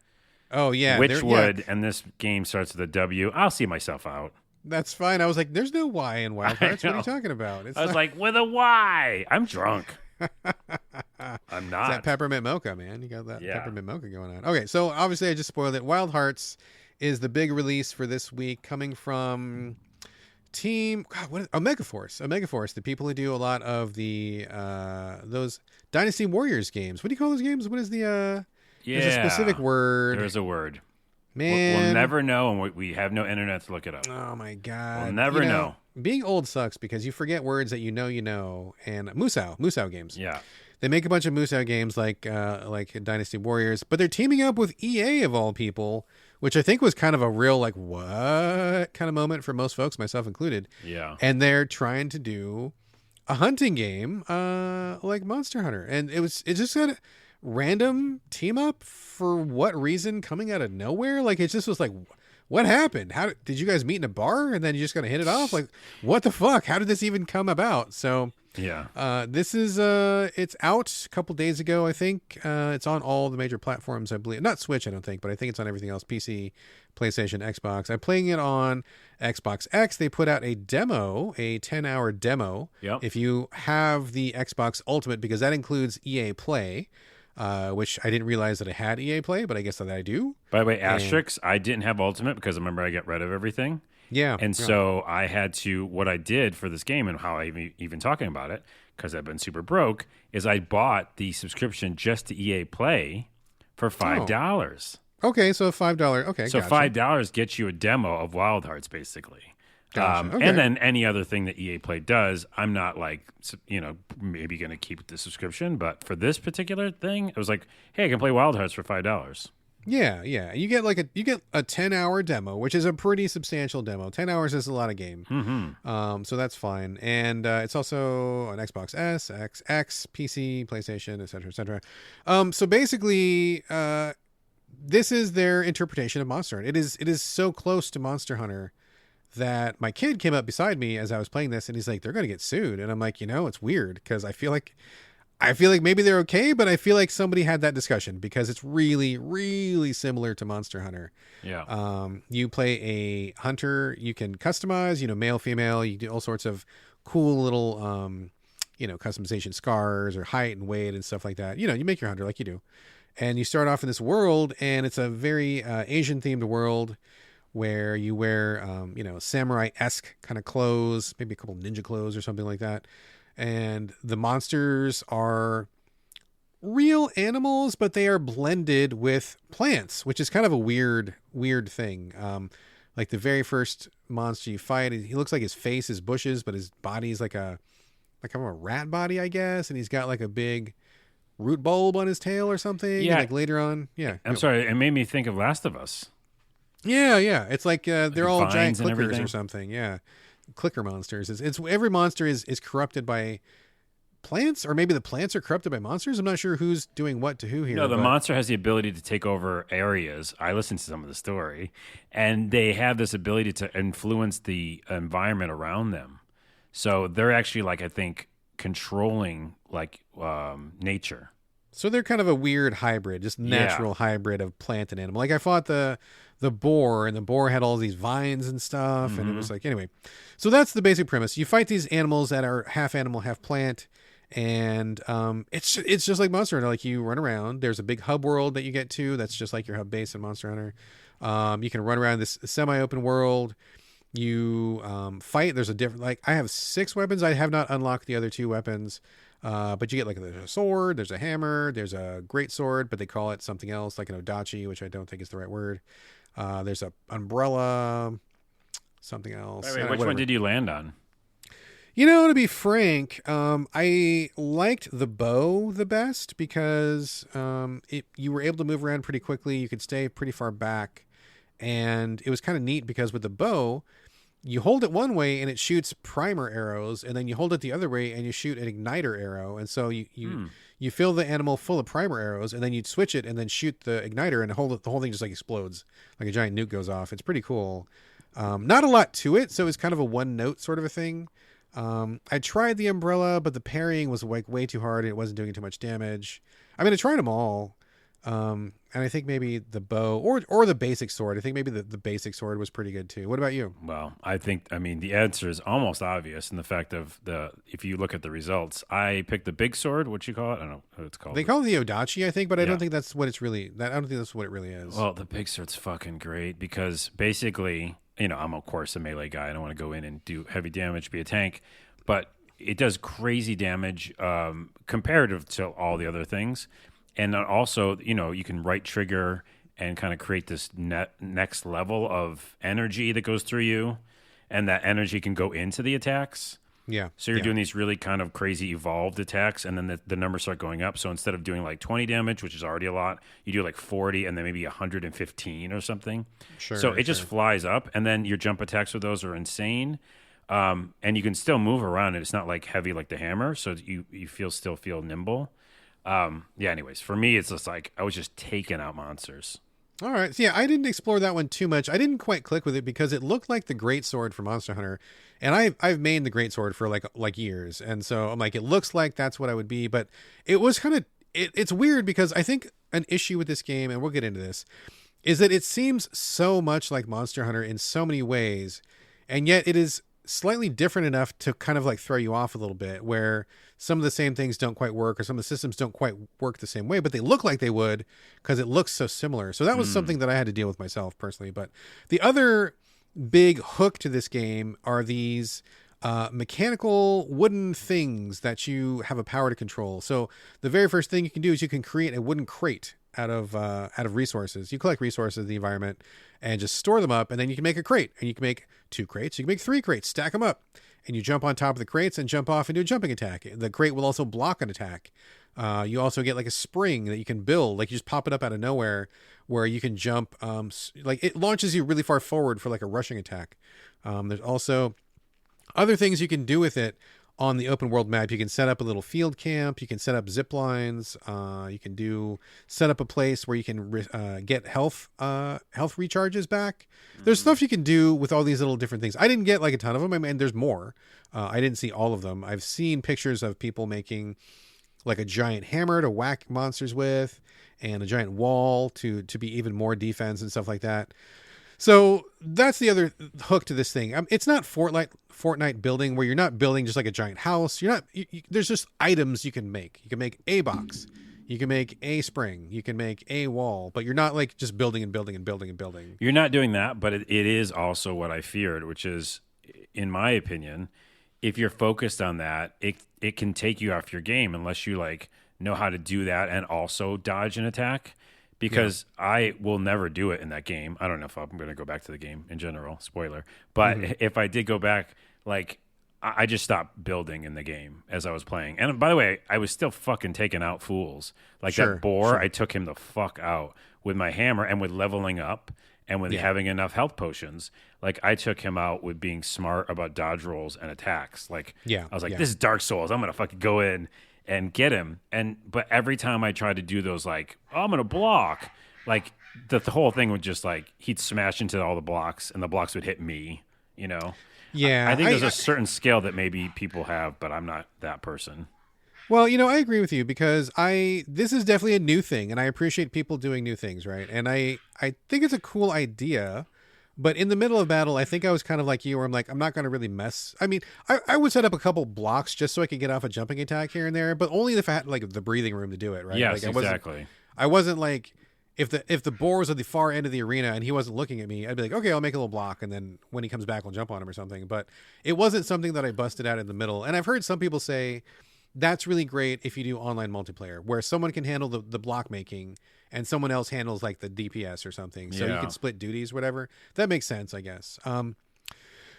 Oh, yeah. Wytchwood, and this game starts with a W. I'll see myself out. That's fine. I was like, there's no Y in Wild Hearts. What are you talking about? I was like, with a Y. I'm drunk. I'm not. It's that peppermint mocha, man. You got that peppermint mocha going on. Okay, so obviously I just spoiled it. Wild Hearts is the big release for this week, coming from Team Omega Force. Omega Force, the people who do a lot of the those Dynasty Warriors games. What do you call those games? What is the there's a specific word. There's a word. Man, we'll never know, and we have no internet to look it up. Oh my god, we'll never know. Being old sucks because you forget words that you know. And Musou games. Yeah, they make a bunch of Musou games like Dynasty Warriors, but they're teaming up with EA of all people, which I think was kind of a real like what kind of moment for most folks, myself included. Yeah, and they're trying to do a hunting game like Monster Hunter, and it just got random team up for what reason coming out of nowhere. Like it just was like, what happened? How did you guys meet in a bar and then you just gonna hit it off? Like what the fuck? How did this even come about? So yeah, this is it's out a couple days ago. I think it's on all the major platforms, I believe. Not Switch, I don't think, but I think it's on everything else: PC, PlayStation, Xbox. I'm playing it on Xbox X. They put out a demo, a 10-hour demo. Yep. If you have the Xbox Ultimate, because that includes EA Play. Which I didn't realize that I had EA Play, but I guess that I do. By the way, asterisks, I didn't have Ultimate because remember I got rid of everything. Yeah. And so I had to, what I did for this game and how I'm even talking about it, because I've been super broke, is I bought the subscription just to EA Play for $5. Okay, so $5. Okay, so gotcha. $5 gets you a demo of Wild Hearts, basically. Gotcha. Okay. And then any other thing that EA Play does, I'm not like, maybe going to keep the subscription. But for this particular thing, it was like, hey, I can play Wild Hearts for $5. Yeah. You get a 10-hour demo, which is a pretty substantial demo. 10 hours is a lot of game. Mm-hmm. So that's fine. And it's also on Xbox S, X, PC, PlayStation, etc., etc. So basically, this is their interpretation of Monster Hunter. It is so close to Monster Hunter that my kid came up beside me as I was playing this, and he's like, they're going to get sued. And I'm like, it's weird because I feel like maybe they're okay, but I feel like somebody had that discussion because it's really, really similar to Monster Hunter. Yeah. You play a hunter, you can customize, male, female, you do all sorts of cool little, customization scars or height and weight and stuff like that. You make your hunter like you do. And you start off in this world, and it's a very Asian themed world where you wear, samurai-esque kind of clothes, maybe a couple ninja clothes or something like that. And the monsters are real animals, but they are blended with plants, which is kind of a weird thing. Like the very first monster you fight, he looks like his face is bushes, but his body's like a rat body, I guess. And he's got like a big root bulb on his tail or something. Yeah. And like later on. Yeah. I'm sorry. It made me think of Last of Us. Yeah. It's like they're all giant clickers or something. Yeah, clicker monsters. It's every monster is corrupted by plants, or maybe the plants are corrupted by monsters. I'm not sure who's doing what to who here. No, the but monster has the ability to take over areas. I listened to some of the story, and they have this ability to influence the environment around them. So they're actually like, I think, controlling like nature. So they're kind of a weird hybrid, just natural hybrid of plant and animal. Like I fought the boar, and the boar had all these vines and stuff, and it was like, anyway. So that's the basic premise. You fight these animals that are half animal, half plant, and it's just like Monster Hunter. Like you run around. There's a big hub world that you get to. That's just like your hub base in Monster Hunter. You can run around this semi-open world. You fight. There's a different, like I have 6 weapons. I have not unlocked the other 2 weapons. But you get like there's a sword, there's a hammer, there's a great sword, but they call it something else, like an odachi, which I don't think is the right word. There's a umbrella, something else. Wait, which one did you land on? You know, to be frank, I liked the bow the best because you were able to move around pretty quickly. You could stay pretty far back, and it was kind of neat because with the bow, you hold it one way and it shoots primer arrows, and then you hold it the other way and you shoot an igniter arrow. And so you fill the animal full of primer arrows, and then you'd switch it and then shoot the igniter, and the whole thing just like explodes, like a giant nuke goes off. It's pretty cool. Not a lot to it, so it's kind of a one note sort of a thing. I tried the umbrella, but the parrying was like way too hard, and it wasn't doing too much damage. I mean, I tried them all. And I think maybe the bow or the basic sword. I think maybe the basic sword was pretty good too. What about you? Well, I mean, the answer is almost obvious in the fact of if you look at the results. I picked the big sword. What you call it? I don't know what it's called. They call it the odachi, I think, but I don't think that's what it's really. I don't think that's what it really is. Well, the big sword's fucking great because basically, I'm of course a melee guy. I don't want to go in and do heavy damage, be a tank, but it does crazy damage comparative to all the other things. And then also, you can right trigger and kind of create this next level of energy that goes through you, and that energy can go into the attacks. Yeah. So you're doing these really kind of crazy evolved attacks, and then the numbers start going up. So instead of doing like 20 damage, which is already a lot, you do like 40 and then maybe 115 or something. Sure. So it just flies up, and then your jump attacks with those are insane. And you can still move around, and it's not like heavy like the hammer, so you still feel nimble. Anyways, for me, it's just like I was just taking out monsters. All right. So yeah, I didn't explore that one too much. I didn't quite click with it because it looked like the great sword from Monster Hunter, and I've mained the great sword for like years, and so I'm like, it looks like that's what I would be, but it was kind of it's weird because I think an issue with this game, and we'll get into this, is that it seems so much like Monster Hunter in so many ways, and yet it is slightly different enough to kind of like throw you off a little bit, where some of the same things don't quite work, or some of the systems don't quite work the same way, but they look like they would because it looks so similar. So that was something that I had to deal with myself personally. But the other big hook to this game are these mechanical wooden things that you have a power to control. So the very first thing you can do is you can create a wooden crate out of resources. You collect resources in the environment and just store them up, and then you can make a crate, and you can make 2 crates, you can make 3 crates, stack them up, and you jump on top of the crates and jump off and do a jumping attack. The crate will also block an attack. You also get like a spring that you can build, like you just pop it up out of nowhere where you can jump, like it launches you really far forward for like a rushing attack. There's also other things you can do with it on the open world map. You can set up a little field camp. You can set up zip lines. You can set up a place where you can get health recharges back. There's stuff you can do with all these little different things. I didn't get like a ton of them. I mean, there's more. I didn't see all of them. I've seen pictures of people making like a giant hammer to whack monsters with, and a giant wall to be even more defense and stuff like that. So that's the other hook to this thing. It's not Fortnite building where you're not building just like a giant house. There's just items you can make. You can make a box. You can make a spring. You can make a wall, but you're not like just building and building and building and building. You're not doing that, but it is also what I feared, which is, in my opinion, if you're focused on that, it can take you off your game unless you like know how to do that and also dodge an attack. Because I will never do it in that game. I don't know if I'm going to go back to the game in general, spoiler. But if I did go back, like, I just stopped building in the game as I was playing. And by the way, I was still fucking taking out fools. Like that boar, I took him the fuck out with my hammer and with leveling up And with having enough health potions, like I took him out with being smart about dodge rolls and attacks. Like I was like, this is Dark Souls. I'm gonna fucking go in and get him. But every time I tried to do those, like, oh, I'm gonna block, like the whole thing would just like he'd smash into all the blocks and the blocks would hit me. You know. Yeah, I think there's a certain skill that maybe people have, but I'm not that person. Well, I agree with you because this is definitely a new thing, and I appreciate people doing new things, right? And I think it's a cool idea, but in the middle of battle, I think I was kind of like you, where I'm like, I'm not going to really mess. I mean, I would set up a couple blocks just so I could get off a jumping attack here and there, but only if I had like the breathing room to do it, right? Yes, like, exactly. I wasn't like if the boar was at the far end of the arena and he wasn't looking at me, I'd be like, okay, I'll make a little block, and then when he comes back, I'll jump on him or something. But it wasn't something that I busted out in the middle. And I've heard some people say that's really great if you do online multiplayer where someone can handle the block making and someone else handles like the DPS or something. So you can split duties, whatever. That makes sense, I guess.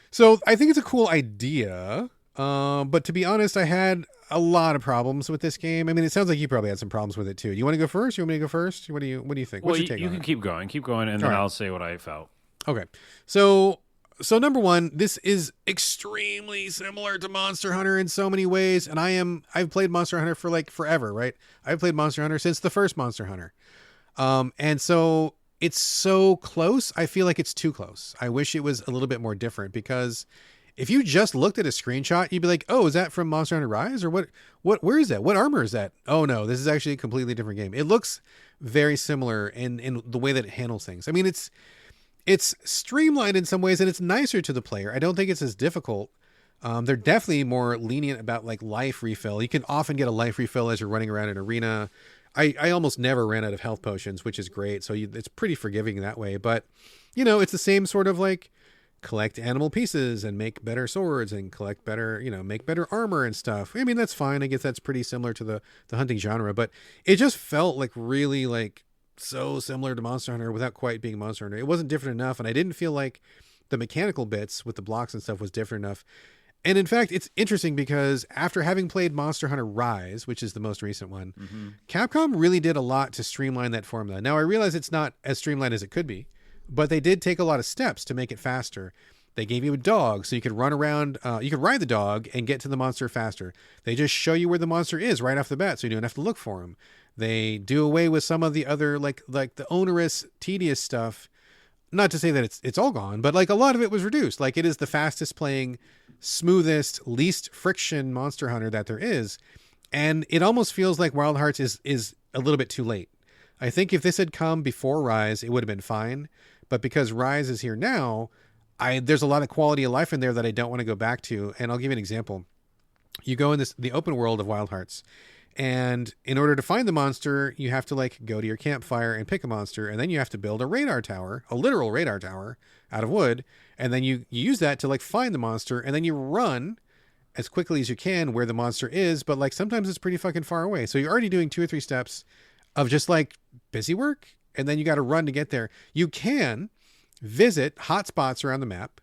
So I think it's a cool idea. But to be honest, I had a lot of problems with this game. I mean, it sounds like you probably had some problems with it too. Do you want to go first? You want me to go first? What do you think? What's your take on it? You can keep going, and then I'll say what I felt. Okay. So number one, this is extremely similar to Monster Hunter in so many ways. And I've played Monster Hunter for like forever, right? I've played Monster Hunter since the first Monster Hunter. And so it's so close. I feel like it's too close. I wish it was a little bit more different because if you just looked at a screenshot, you'd be like, oh, is that from Monster Hunter Rise or where is that? What armor is that? Oh no, this is actually a completely different game. It looks very similar in the way that it handles things. I mean, it's streamlined in some ways and it's nicer to the player. I don't think it's as difficult. They're definitely more lenient about like life refill. You can often get a life refill as you're running around an arena. I almost never ran out of health potions, which is great. So it's pretty forgiving that way. But, it's the same sort of like collect animal pieces and make better swords and collect better, make better armor and stuff. I mean, that's fine. I guess that's pretty similar to the hunting genre. But it just felt like really like so similar to Monster Hunter without quite being Monster Hunter. It wasn't different enough, and I didn't feel like the mechanical bits with the blocks and stuff was different enough. And in fact, it's interesting because after having played Monster Hunter Rise, which is the most recent one, Capcom really did a lot to streamline that formula. Now, I realize it's not as streamlined as it could be, but they did take a lot of steps to make it faster. They gave you a dog so you could run around, you could ride the dog and get to the monster faster. They just show you where the monster is right off the bat so you don't have to look for him. They do away with some of the other like the onerous, tedious stuff. Not to say that it's all gone, but like a lot of it was reduced. Like it is the fastest playing, smoothest, least friction Monster Hunter that there is. And it almost feels like Wild Hearts is a little bit too late. I think if this had come before Rise, it would have been fine. But because Rise is here now, there's a lot of quality of life in there that I don't want to go back to. And I'll give you an example. You go in the open world of Wild Hearts, and in order to find the monster, you have to like go to your campfire and pick a monster, and then you have to build a radar tower, a literal radar tower out of wood, and then you use that to like find the monster, and then you run as quickly as you can where the monster is, but like sometimes it's pretty fucking far away. So you're already doing 2 or 3 steps of just like busy work, and then you got to run to get there. You can visit hotspots around the map,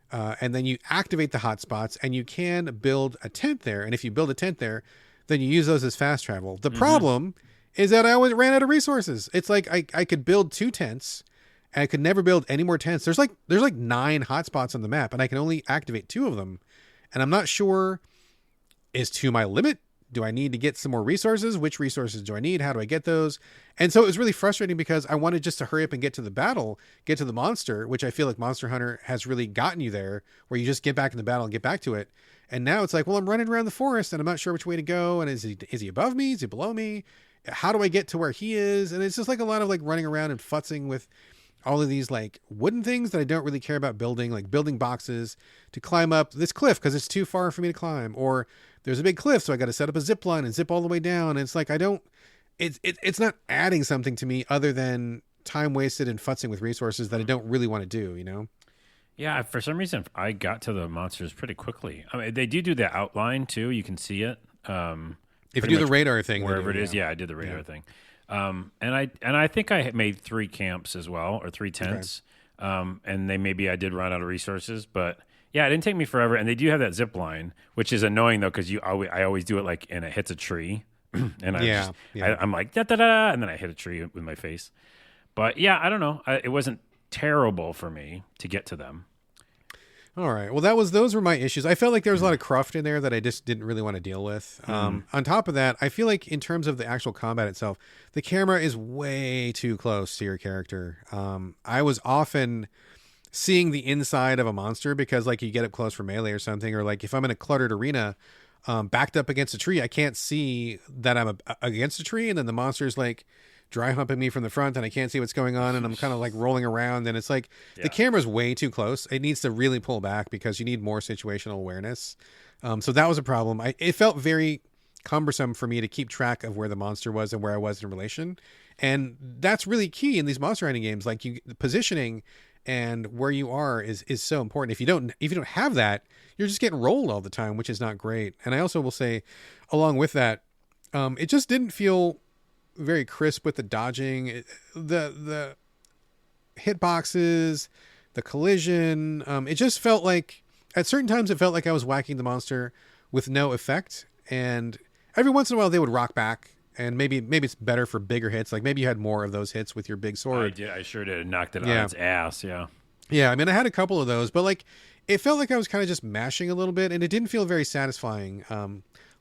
and then you activate the hotspots, and you can build a tent there. And if you build a tent there, then you use those as fast travel. The problem is that I always ran out of resources. It's like I could build 2 tents, and I could never build any more tents. There's like 9 hotspots on the map, and I can only activate 2 of them. And I'm not sure, is 2 my limit? Do I need to get some more resources? Which resources do I need? How do I get those? And so it was really frustrating because I wanted just to hurry up and get to the battle, get to the monster, which I feel like Monster Hunter has really gotten you there, where you just get back in the battle and get back to it. And now it's like, well, I'm running around the forest and I'm not sure which way to go. And is he above me? Is he below me? How do I get to where he is? And it's just like a lot of like running around and futzing with all of these like wooden things that I don't really care about building, like building boxes to climb up this cliff because it's too far for me to climb, or there's a big cliff, so I got to set up a zip line and zip all the way down. And it's like, it's not adding something to me other than time wasted and futzing with resources that I don't really want to do, Yeah, for some reason, I got to the monsters pretty quickly. I mean, they do the outline too. You can see it. If you do the radar thing, wherever it is, I did the radar thing. And I think I made 3 camps as well, or 3 tents. Okay. And I did run out of resources, but yeah, it didn't take me forever. And they do have that zip line, which is annoying though, because I always do it like, and it hits a tree, and I'm like da da da, and then I hit a tree with my face. But yeah, I don't know. It wasn't terrible for me to get to them. All right. Well, those were my issues. I felt like there was a lot of cruft in there that I just didn't really want to deal with. On top of that, I feel like in terms of the actual combat itself, the camera is way too close to your character. I was often seeing the inside of a monster because like you get up close for melee or something, or like if I'm in a cluttered arena, backed up against a tree, I can't see that I'm against a tree, and then the monster's like dry humping me from the front and I can't see what's going on, and I'm kind of like rolling around, and it's like the camera's way too close. It needs to really pull back because you need more situational awareness. So that was a problem. It felt very cumbersome for me to keep track of where the monster was and where I was in relation. And that's really key in these monster hunting games. Like the positioning and where you are is so important. If you don't have that, you're just getting rolled all the time, which is not great. And I also will say, along with that, it just didn't feel very crisp with the dodging, the hitboxes, the collision. It just felt like at certain times it felt like I was whacking the monster with no effect, and every once in a while they would rock back, and maybe it's better for bigger hits. Like maybe you had more of those hits with your big sword. I sure did. Knocked it on its ass. Yeah. I mean, I had a couple of those, but like it felt like I was kind of just mashing a little bit, and it didn't feel very satisfying. A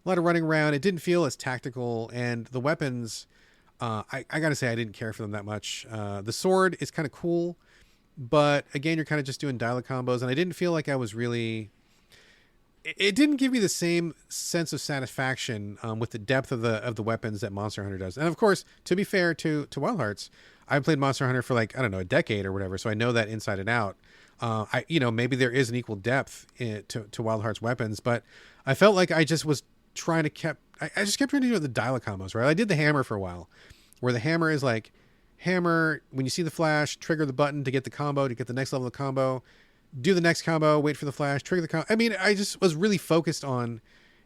lot of running around. It didn't feel as tactical, and the weapons. I gotta say I didn't care for them that much. The sword is kind of cool, but again, you're kind of just doing dialogue combos, and I didn't feel like I was really. It didn't give me the same sense of satisfaction with the depth of the weapons that Monster Hunter does. And of course, to be fair to Wild Hearts, I played Monster Hunter for like I don't know, a decade or whatever, so I know that inside and out. Maybe there is an equal depth to Wild Hearts weapons, but I felt like I just was trying to I just kept trying to do the dialogue combos, right? I did the hammer for a while, where the hammer is like hammer, when you see the flash, trigger the button to get the combo, to get the next level of combo, do the next combo, wait for the flash, trigger the combo. I mean, I just was really focused on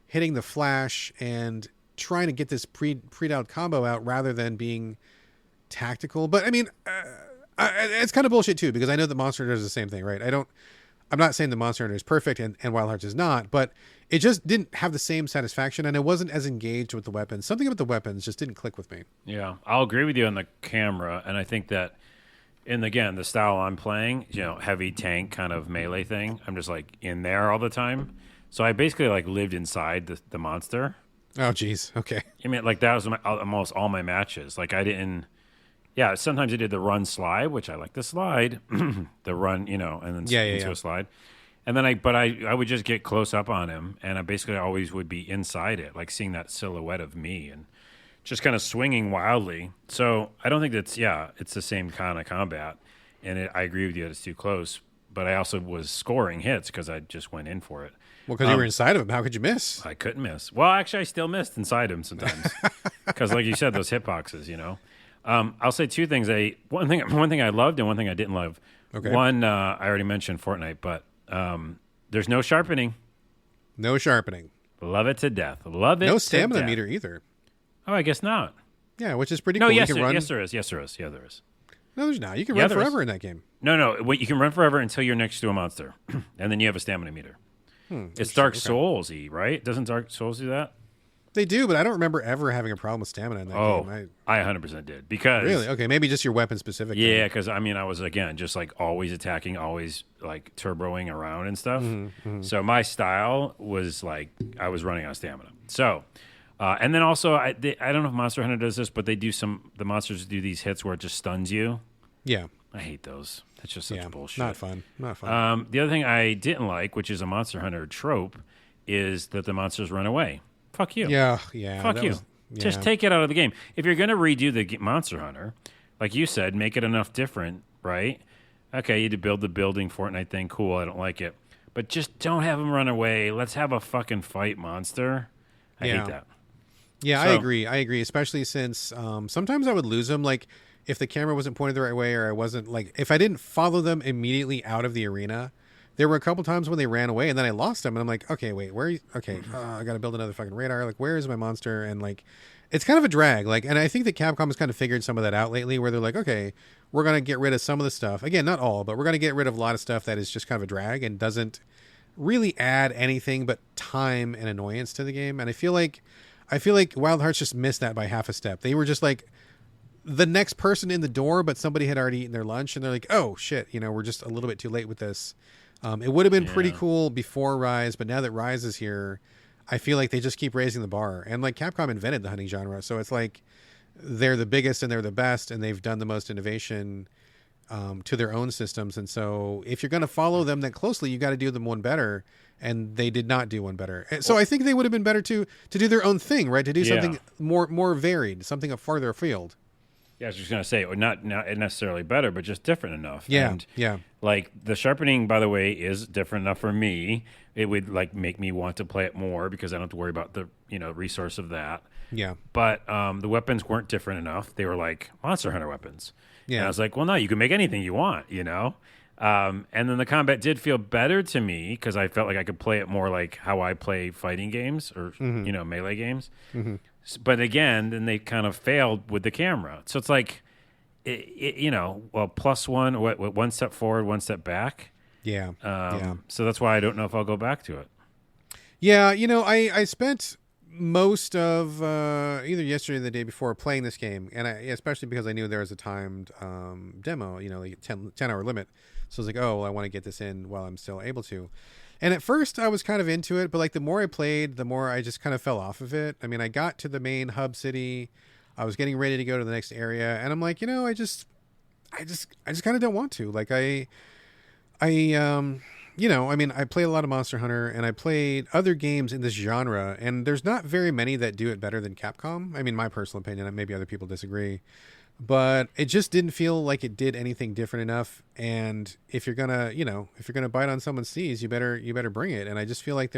hitting the flash and trying to get this pre-dialed combo out rather than being tactical. But I mean, it's kind of bullshit too, because I know that Monster Hunter does the same thing, right? I'm not saying the Monster Hunter is perfect and Wild Hearts is not, but it just didn't have the same satisfaction, and I wasn't as engaged with the weapons. Something about the weapons just didn't click with me. Yeah, I'll agree with you on the camera, and I think that the style I'm playing, heavy tank kind of melee thing, I'm just like in there all the time. So I basically like lived inside the monster. Oh, geez. Okay. I mean, like that was almost all my matches. Like I didn't. Yeah, sometimes I did the run slide, which I like the slide, the run, and then into a slide. And then I would just get close up on him, and I basically always would be inside it, like seeing that silhouette of me and just kind of swinging wildly. So I don't think it's the same kind of combat. And I agree with you that it's too close, but I also was scoring hits because I just went in for it. Well, because you were inside of him. How could you miss? I couldn't miss. Well, actually, I still missed inside him sometimes because, like you said, those hitboxes, I'll say two things. One thing I loved and one thing I didn't love. Okay. One, I already mentioned Fortnite, but there's no sharpening. No sharpening. Love it to death. Love it. No stamina meter either. Oh, I guess not. Yeah, which is pretty cool. No, yes, yes, there is. Yes, there is. Yeah, there is. No, there's not. You can run forever in that game. No. You can run forever until you're next to a monster, and then you have a stamina meter. It's Dark Souls-y, right? Doesn't Dark Souls do that? They do, but I don't remember ever having a problem with stamina in that game. I 100% did. Because really? Okay, maybe just your weapon specific. Yeah, because I was, again, just like always attacking, always like turboing around and stuff. Mm-hmm. So my style was like I was running out of stamina. So, and then also, I don't know if Monster Hunter does this, but the monsters do these hits where it just stuns you. Yeah. I hate those. That's just such bullshit. Not fun. The other thing I didn't like, which is a Monster Hunter trope, is that the monsters run away. Fuck you. Yeah. Fuck you. Just take it out of the game. If you're going to redo the Monster Hunter, like you said, make it enough different, right? Okay, you had to build the building Fortnite thing. Cool, I don't like it. But just don't have them run away. Let's have a fucking fight monster. I hate that. Yeah, so, I agree. Especially since sometimes I would lose them. Like if the camera wasn't pointed the right way, or I wasn't like if I didn't follow them immediately out of the arena. There were a couple times when they ran away, and then I lost them, and I'm like, okay, wait, where are you? Okay, I got to build another fucking radar. Like, where is my monster? And like, it's kind of a drag. Like, and I think that Capcom has kind of figured some of that out lately, where they're like, okay, we're gonna get rid of some of the stuff. Again, not all, but we're gonna get rid of a lot of stuff that is just kind of a drag and doesn't really add anything but time and annoyance to the game. And I feel like Wild Hearts just missed that by half a step. They were just like the next person in the door, but somebody had already eaten their lunch, and they're like, "Oh shit, we're just a little bit too late with this." It would have been pretty cool before Rise, but now that Rise is here, I feel like they just keep raising the bar. And like Capcom invented the hunting genre, so it's like they're the biggest and they're the best, and they've done the most innovation to their own systems. And so if you're going to follow them that closely, you got to do them one better. And they did not do one better. So I think they would have been better to do their own thing, right? To do something more varied, something farther afield. Yeah, I was just going to say, not necessarily better, but just different enough. Yeah, and, yeah. Like, the sharpening, by the way, is different enough for me. It would, like, make me want to play it more because I don't have to worry about the, resource of that. Yeah. But the weapons weren't different enough. They were, like, Monster Hunter weapons. Yeah. And I was like, well, no, you can make anything you want, And then the combat did feel better to me because I felt like I could play it more like how I play fighting games or, melee games. Mm-hmm. But again, then they kind of failed with the camera. So it's like, plus one, one step forward, one step back. Yeah. So that's why I don't know if I'll go back to it. Yeah. I spent most of either yesterday or the day before playing this game. And especially because I knew there was a timed demo, like 10-hour limit. So I was like, oh, well, I want to get this in while I'm still able to. And at first I was kind of into it, but like the more I played, the more I just kind of fell off of it. I mean, I got to the main hub city. I was getting ready to go to the next area, and I'm like, I just kind of don't want to. Like I play a lot of Monster Hunter, and I played other games in this genre, and there's not very many that do it better than Capcom. I mean, my personal opinion, maybe other people disagree. But it just didn't feel like it did anything different enough. And if you're gonna bite on someone's C's, you better bring it. And I just feel like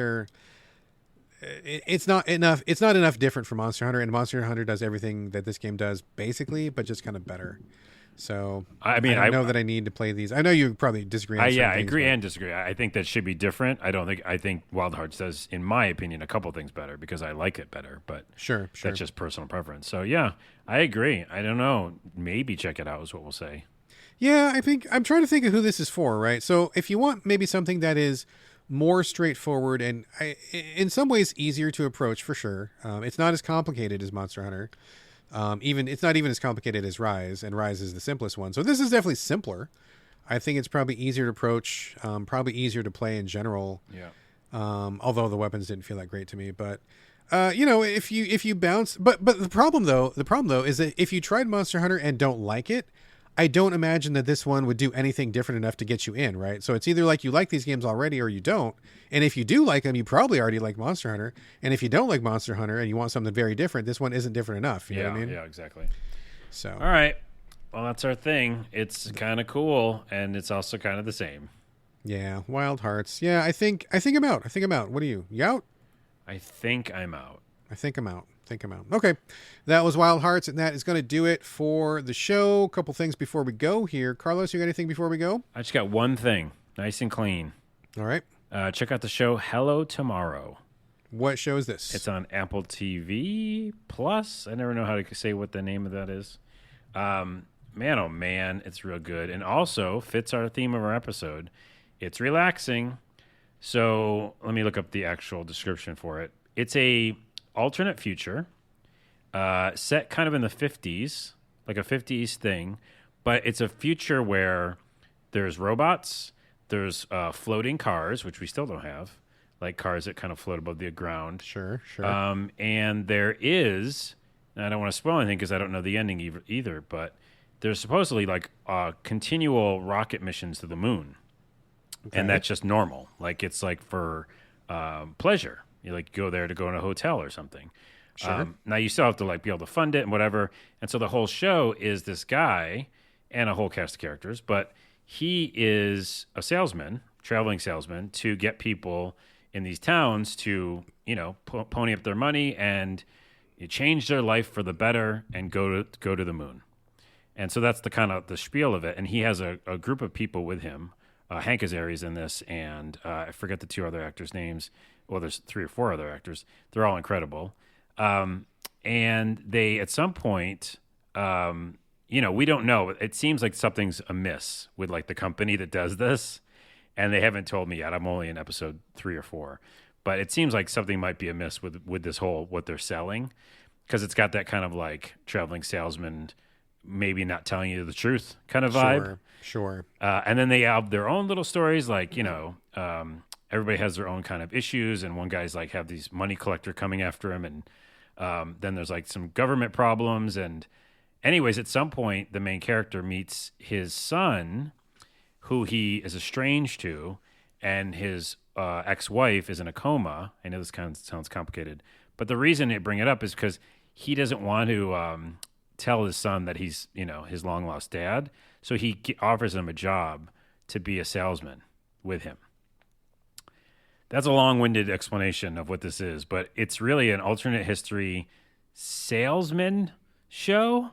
it's not enough different from Monster Hunter. And Monster Hunter does everything that this game does basically, but just kind of better. So I mean, I know that I need to play these. I know you probably disagree. On I things, agree and disagree. I think that should be different. I think Wild Hearts does, in my opinion, a couple things better because I like it better. But sure, that's just personal preference. So yeah, I agree. I don't know. Maybe check it out is what we'll say. Yeah, I think I'm trying to think of who this is for. Right. So if you want maybe something that is more straightforward and in some ways easier to approach, for sure. It's not as complicated as Monster Hunter. It's not even as complicated as Rise, and Rise is the simplest one. So this is definitely simpler. I think it's probably easier to approach, probably easier to play in general. Yeah. Although the weapons didn't feel that great to me, but if you bounce, but the problem though is that if you tried Monster Hunter and don't like it, I don't imagine that this one would do anything different enough to get you in, right? So it's either like you like these games already or you don't. And if you do like them, you probably already like Monster Hunter. And if you don't like Monster Hunter and you want something very different, this one isn't different enough. You know what I mean? Yeah, exactly. So, all right. Well, that's our thing. It's kind of cool, and it's also kind of the same. Yeah, Wild Hearts. Yeah, I think I'm out. What are you? You out? I think I'm out. I think I'm out. Okay. That was Wild Hearts, and that is going to do it for the show. A couple things before we go here. Carlos, you got anything before we go? I just got one thing. Nice and clean. All right. Check out the show Hello Tomorrow. What show is this? It's on Apple TV Plus. I never know how to say what the name of that is. Man, oh man, it's real good. And also fits our theme of our episode. It's relaxing. So let me look up the actual description for it. It's a alternate future set kind of in the 50s, like a 50s thing. But it's a future where there's robots, there's floating cars, which we still don't have, like cars that kind of float above the ground. Sure. And there is, and I don't want to spoil anything because I don't know the ending either, but there's supposedly like continual rocket missions to the moon. Okay. And that's just normal. Like it's like for pleasure. You like go there to go in a hotel or something. Sure. Now you still have to like be able to fund it and whatever. And so the whole show is this guy and a whole cast of characters, but he is a traveling salesman to get people in these towns to, pony up their money and change their life for the better and go to the moon. And so that's the kind of the spiel of it. And he has a group of people with him. Hank Azaria's in this, and I forget the two other actors' names. Well, there's 3 or 4 other actors. They're all incredible. And they, at some point, we don't know. It seems like something's amiss with like the company that does this, and they haven't told me yet. I'm only in episode 3 or 4, but it seems like something might be amiss with this whole what they're selling, because it's got that kind of like traveling salesman maybe not telling you the truth kind of vibe. Sure. And then they have their own little stories, like, everybody has their own kind of issues, and one guy's like have these money collector coming after him, and then there's like some government problems, and anyways, at some point the main character meets his son, who he is estranged to, and his ex-wife is in a coma. I know this kind of sounds complicated, but the reason they bring it up is because he doesn't want to tell his son that he's, his long-lost dad, so he offers him a job to be a salesman with him. That's a long-winded explanation of what this is, but it's really an alternate history salesman show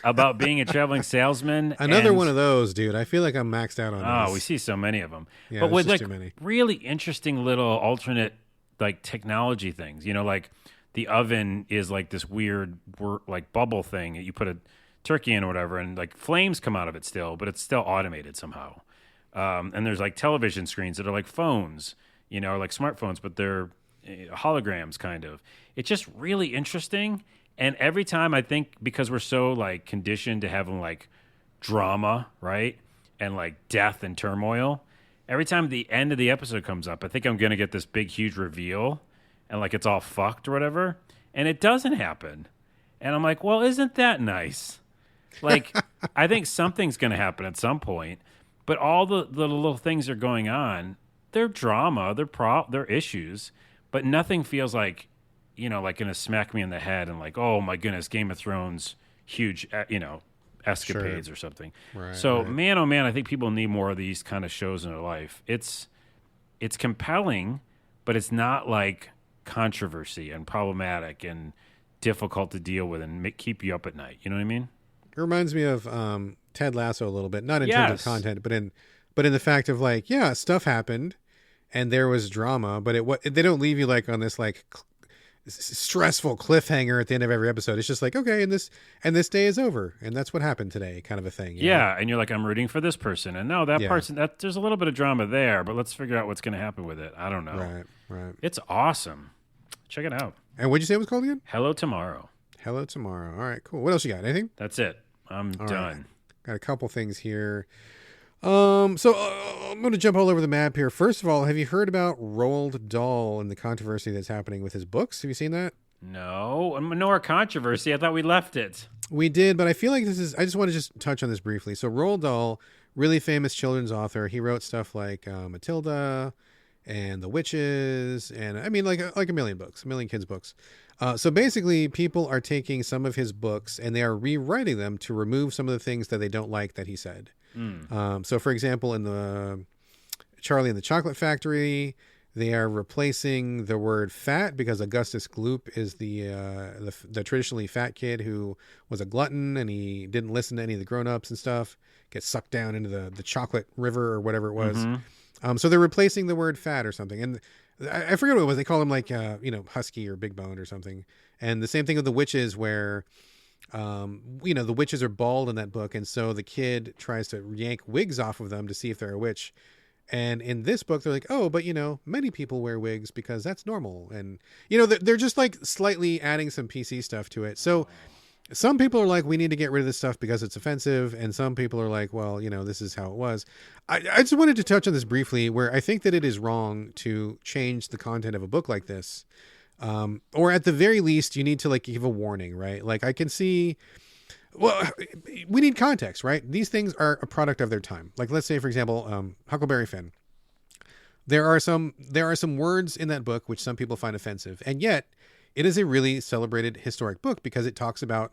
about being a traveling salesman. Another one of those, dude. I feel like I'm maxed out on those. Oh, we see so many of them. Yeah, but with like too many. really interesting little alternate like technology things. Like the oven is like this weird like bubble thing that you put a turkey in or whatever, and like flames come out of it still, but it's still automated somehow. And there's like television screens that are like phones, like smartphones, but they're holograms kind of. It's just really interesting. And every time I think, because we're so like conditioned to having like drama, right? And like death and turmoil, every time the end of the episode comes up, I think I'm going to get this big, huge reveal and like it's all fucked or whatever. And it doesn't happen. And I'm like, well, isn't that nice? Like, I think something's going to happen at some point, but all the little things that are going on, they're drama, they're issues, but nothing feels like, like going to smack me in the head and like, oh my goodness, Game of Thrones, huge, escapades or something. Right, so right. man, oh man, I think people need more of these kind of shows in their life. It's compelling, but it's not like controversy and problematic and difficult to deal with and keep you up at night. You know what I mean? It reminds me of Ted Lasso a little bit, not in terms of content, but in the fact of like, yeah, stuff happened and there was drama, but they don't leave you like on this like stressful cliffhanger at the end of every episode. It's just like, okay, and this day is over, and that's what happened today, kind of a thing. Yeah, and you're like, I'm rooting for this person, and no, that person, that there's a little bit of drama there, but let's figure out what's going to happen with it. I don't know. Right. It's awesome. Check it out. And what'd you say it was called again? Hello Tomorrow. Hello Tomorrow. All right, cool. What else you got? Anything? That's it. I'm All done. Right. Got a couple things here. I'm going to jump all over the map here. First of all, have you heard about Roald Dahl and the controversy that's happening with his books? Have you seen that? No more controversy. I thought we left it. We did, but I feel like I just want to just touch on this briefly. So Roald Dahl, really famous children's author. He wrote stuff like Matilda and The Witches, and I mean like a million books, a million kids' books. So basically, people are taking some of his books and they are rewriting them to remove some of the things that they don't like that he said. So, for example, in the Charlie and the Chocolate Factory, they are replacing the word fat because Augustus Gloop is the traditionally fat kid who was a glutton and he didn't listen to any of the grown-ups and stuff, gets sucked down into the chocolate river or whatever it was. Mm-hmm. So they're replacing the word fat or something. And I forget what it was. They call him like, husky or big boned or something. And the same thing with the witches where, the witches are bald in that book. And so the kid tries to yank wigs off of them to see if they're a witch. And in this book, they're like, oh, but, many people wear wigs because that's normal. And, they're just like slightly adding some PC stuff to it. So some people are like, we need to get rid of this stuff because it's offensive. And some people are like, well, this is how it was. I just wanted to touch on this briefly, where I think that it is wrong to change the content of a book like this. Or at the very least, you need to like give a warning, right? Like I can see, well, we need context, right? These things are a product of their time. Like let's say, for example, Huckleberry Finn. There are some words in that book which some people find offensive, and yet it is a really celebrated historic book because it talks about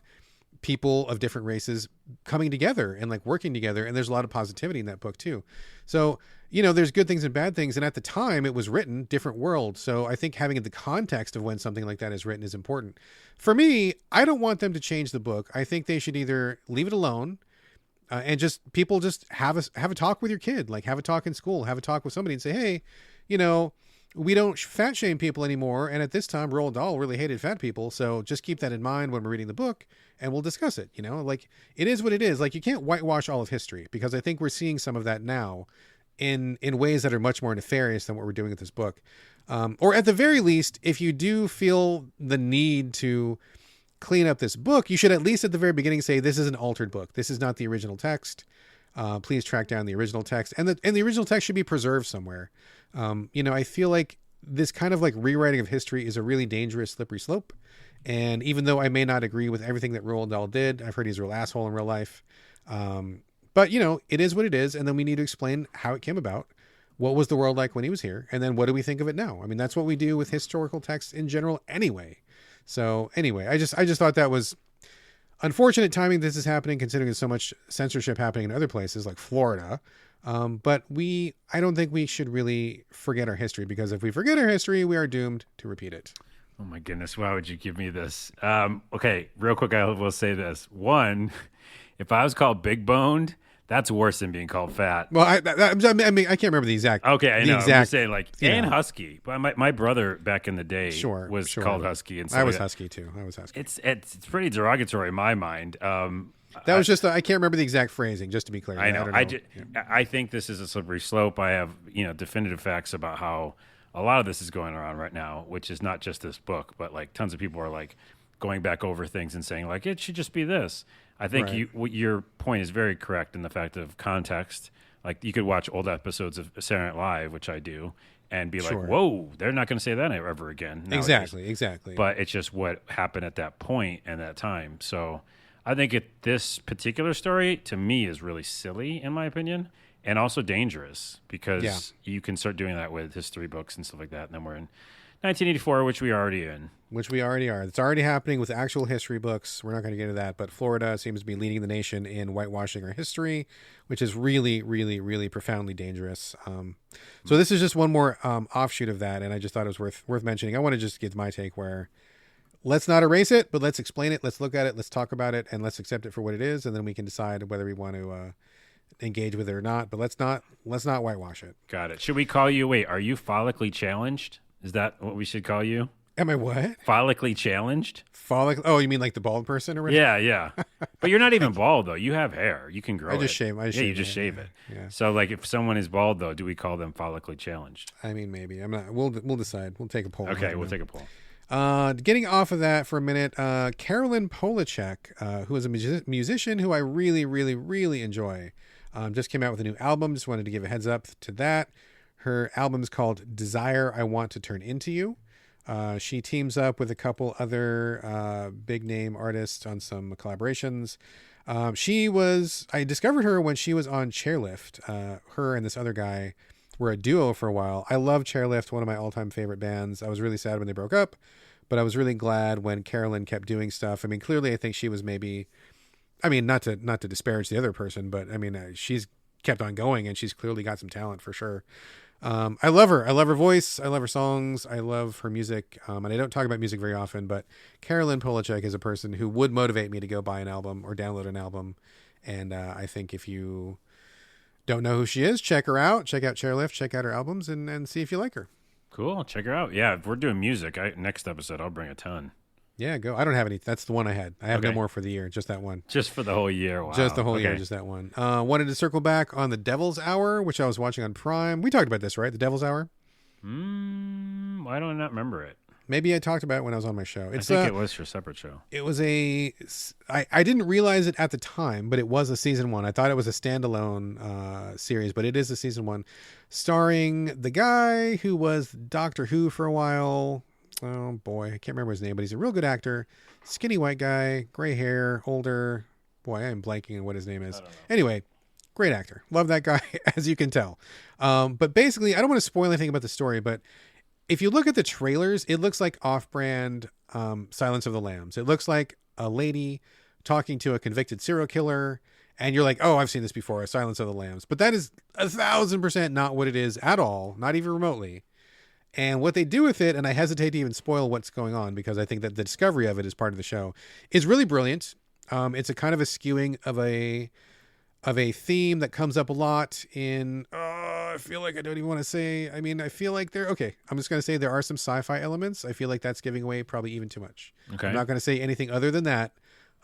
people of different races coming together and like working together. And there's a lot of positivity in that book too. So, there's good things and bad things. And at the time it was written, different world. So I think having the context of when something like that is written is important. For me, I don't want them to change the book. I think they should either leave it alone and just have a talk with your kid, like have a talk in school, have a talk with somebody and say, hey, we don't fat shame people anymore. And at this time, Roald Dahl really hated fat people. So just keep that in mind when we're reading the book and we'll discuss it. Like it is what it is. Like you can't whitewash all of history because I think we're seeing some of that now in ways that are much more nefarious than what we're doing with this book. Or at the very least, if you do feel the need to clean up this book, you should at least at the very beginning say, this is an altered book. This is not the original text. Please track down the original text. And the original text should be preserved somewhere. I feel like this kind of like rewriting of history is a really dangerous slippery slope. And even though I may not agree with everything that Roald Dahl did, I've heard he's a real asshole in real life. But it is what it is. And then we need to explain how it came about. What was the world like when he was here? And then what do we think of it now? I mean, that's what we do with historical texts in general anyway. So anyway, I just thought that was unfortunate timing. This is happening considering there's so much censorship happening in other places like Florida. But I don't think we should really forget our history, because if we forget our history, we are doomed to repeat it. Oh my goodness. Why would you give me this? Okay. Real quick. I will say this. One, if I was called big boned, that's worse than being called fat. Well, I mean, I can't remember the exact. Okay, I know. I'm just saying, and know. Husky. But my brother back in the day was called Husky, and so I was Husky too. I was Husky. It's pretty derogatory in my mind. That was just I can't remember the exact phrasing. Just to be clear, I know. I I think this is a slippery slope. I have definitive facts about how a lot of this is going around right now, which is not just this book, but like tons of people are like going back over things and saying like it should just be this. I think your point is very correct in the fact of context. Like you could watch old episodes of Saturday Night Live, which I do, and be like, "Whoa, they're not going to say that ever again." Nowadays. Exactly. But it's just what happened at that point and that time. So I think this particular story to me is really silly, in my opinion, and also dangerous because you can start doing that with history books and stuff like that. And then we're in 1984, which we are already in. Which we already are. It's already happening with actual history books. We're not going to get into that, but Florida seems to be leading the nation in whitewashing our history, which is really, really, really profoundly dangerous. So this is just one more offshoot of that, and I just thought it was worth mentioning. I want to just give my take where let's not erase it, but let's explain it. Let's look at it. Let's talk about it, and let's accept it for what it is, and then we can decide whether we want to engage with it or not. But let's not whitewash it. Got it. Should we call you? Wait, are you follically challenged? Is that what we should call you? Am I what? Follically challenged? Oh, you mean like the bald person or whatever? Yeah. But you're not even bald though. You have hair. You can grow it. I just shave it. Yeah. So like if someone is bald though, do we call them follically challenged? I mean, maybe. I'm not. We'll decide. We'll take a poll. Okay, we'll take a poll. Getting off of that for a minute, Carolyn Polachek, who is a musician who I really, really, really enjoy, just came out with a new album. Just wanted to give a heads up to that. Her album is called Desire I Want to Turn Into You. She teams up with a couple other big name artists on some collaborations. I discovered her when she was on Chairlift. Her and this other guy were a duo for a while. I love Chairlift, one of my all-time favorite bands. I was really sad when they broke up, but I was really glad when Carolyn kept doing stuff. I mean, clearly I think she was not to disparage the other person, but I mean, she's kept on going and she's clearly got some talent for sure. I love her. I love her voice. I love her songs. I love her music. And I don't talk about music very often, but Carolyn Polachek is a person who would motivate me to go buy an album or download an album. And I think if you don't know who she is, check her out. Check out Chairlift. Check out her albums and see if you like her. Cool. Check her out. Yeah, if we're doing music, next episode I'll bring a ton. Yeah, go. I don't have any. That's the one I had. I have no more for the year. Just that one. Just for the whole year. Wow. Just the whole year. Just that one. Wanted to circle back on The Devil's Hour, which I was watching on Prime. We talked about this, right? The Devil's Hour? Why do I not remember it? Maybe I talked about it when I was on my show. I think it was your separate show. It was I didn't realize it at the time, but it was a season one. I thought it was a standalone series, but it is a season one starring the guy who was Doctor Who for a while. Oh boy, I can't remember his name, but he's a real good actor. Skinny white guy, gray hair, older. Boy, I am blanking on what his name is. Anyway, great actor. Love that guy, as you can tell. But basically, I don't want to spoil anything about the story, but if you look at the trailers, it looks like off-brand Silence of the Lambs. It looks like a lady talking to a convicted serial killer, and you're like, oh, I've seen this before, Silence of the Lambs. But that is 1,000% not what it is at all, not even remotely. And what they do with it, and I hesitate to even spoil what's going on because I think that the discovery of it is part of the show, is really brilliant. It's a kind of a skewing of a theme that comes up a lot in, I feel like I don't even want to say, I feel like I'm just going to say there are some sci-fi elements. I feel like that's giving away probably even too much. Okay. I'm not going to say anything other than that,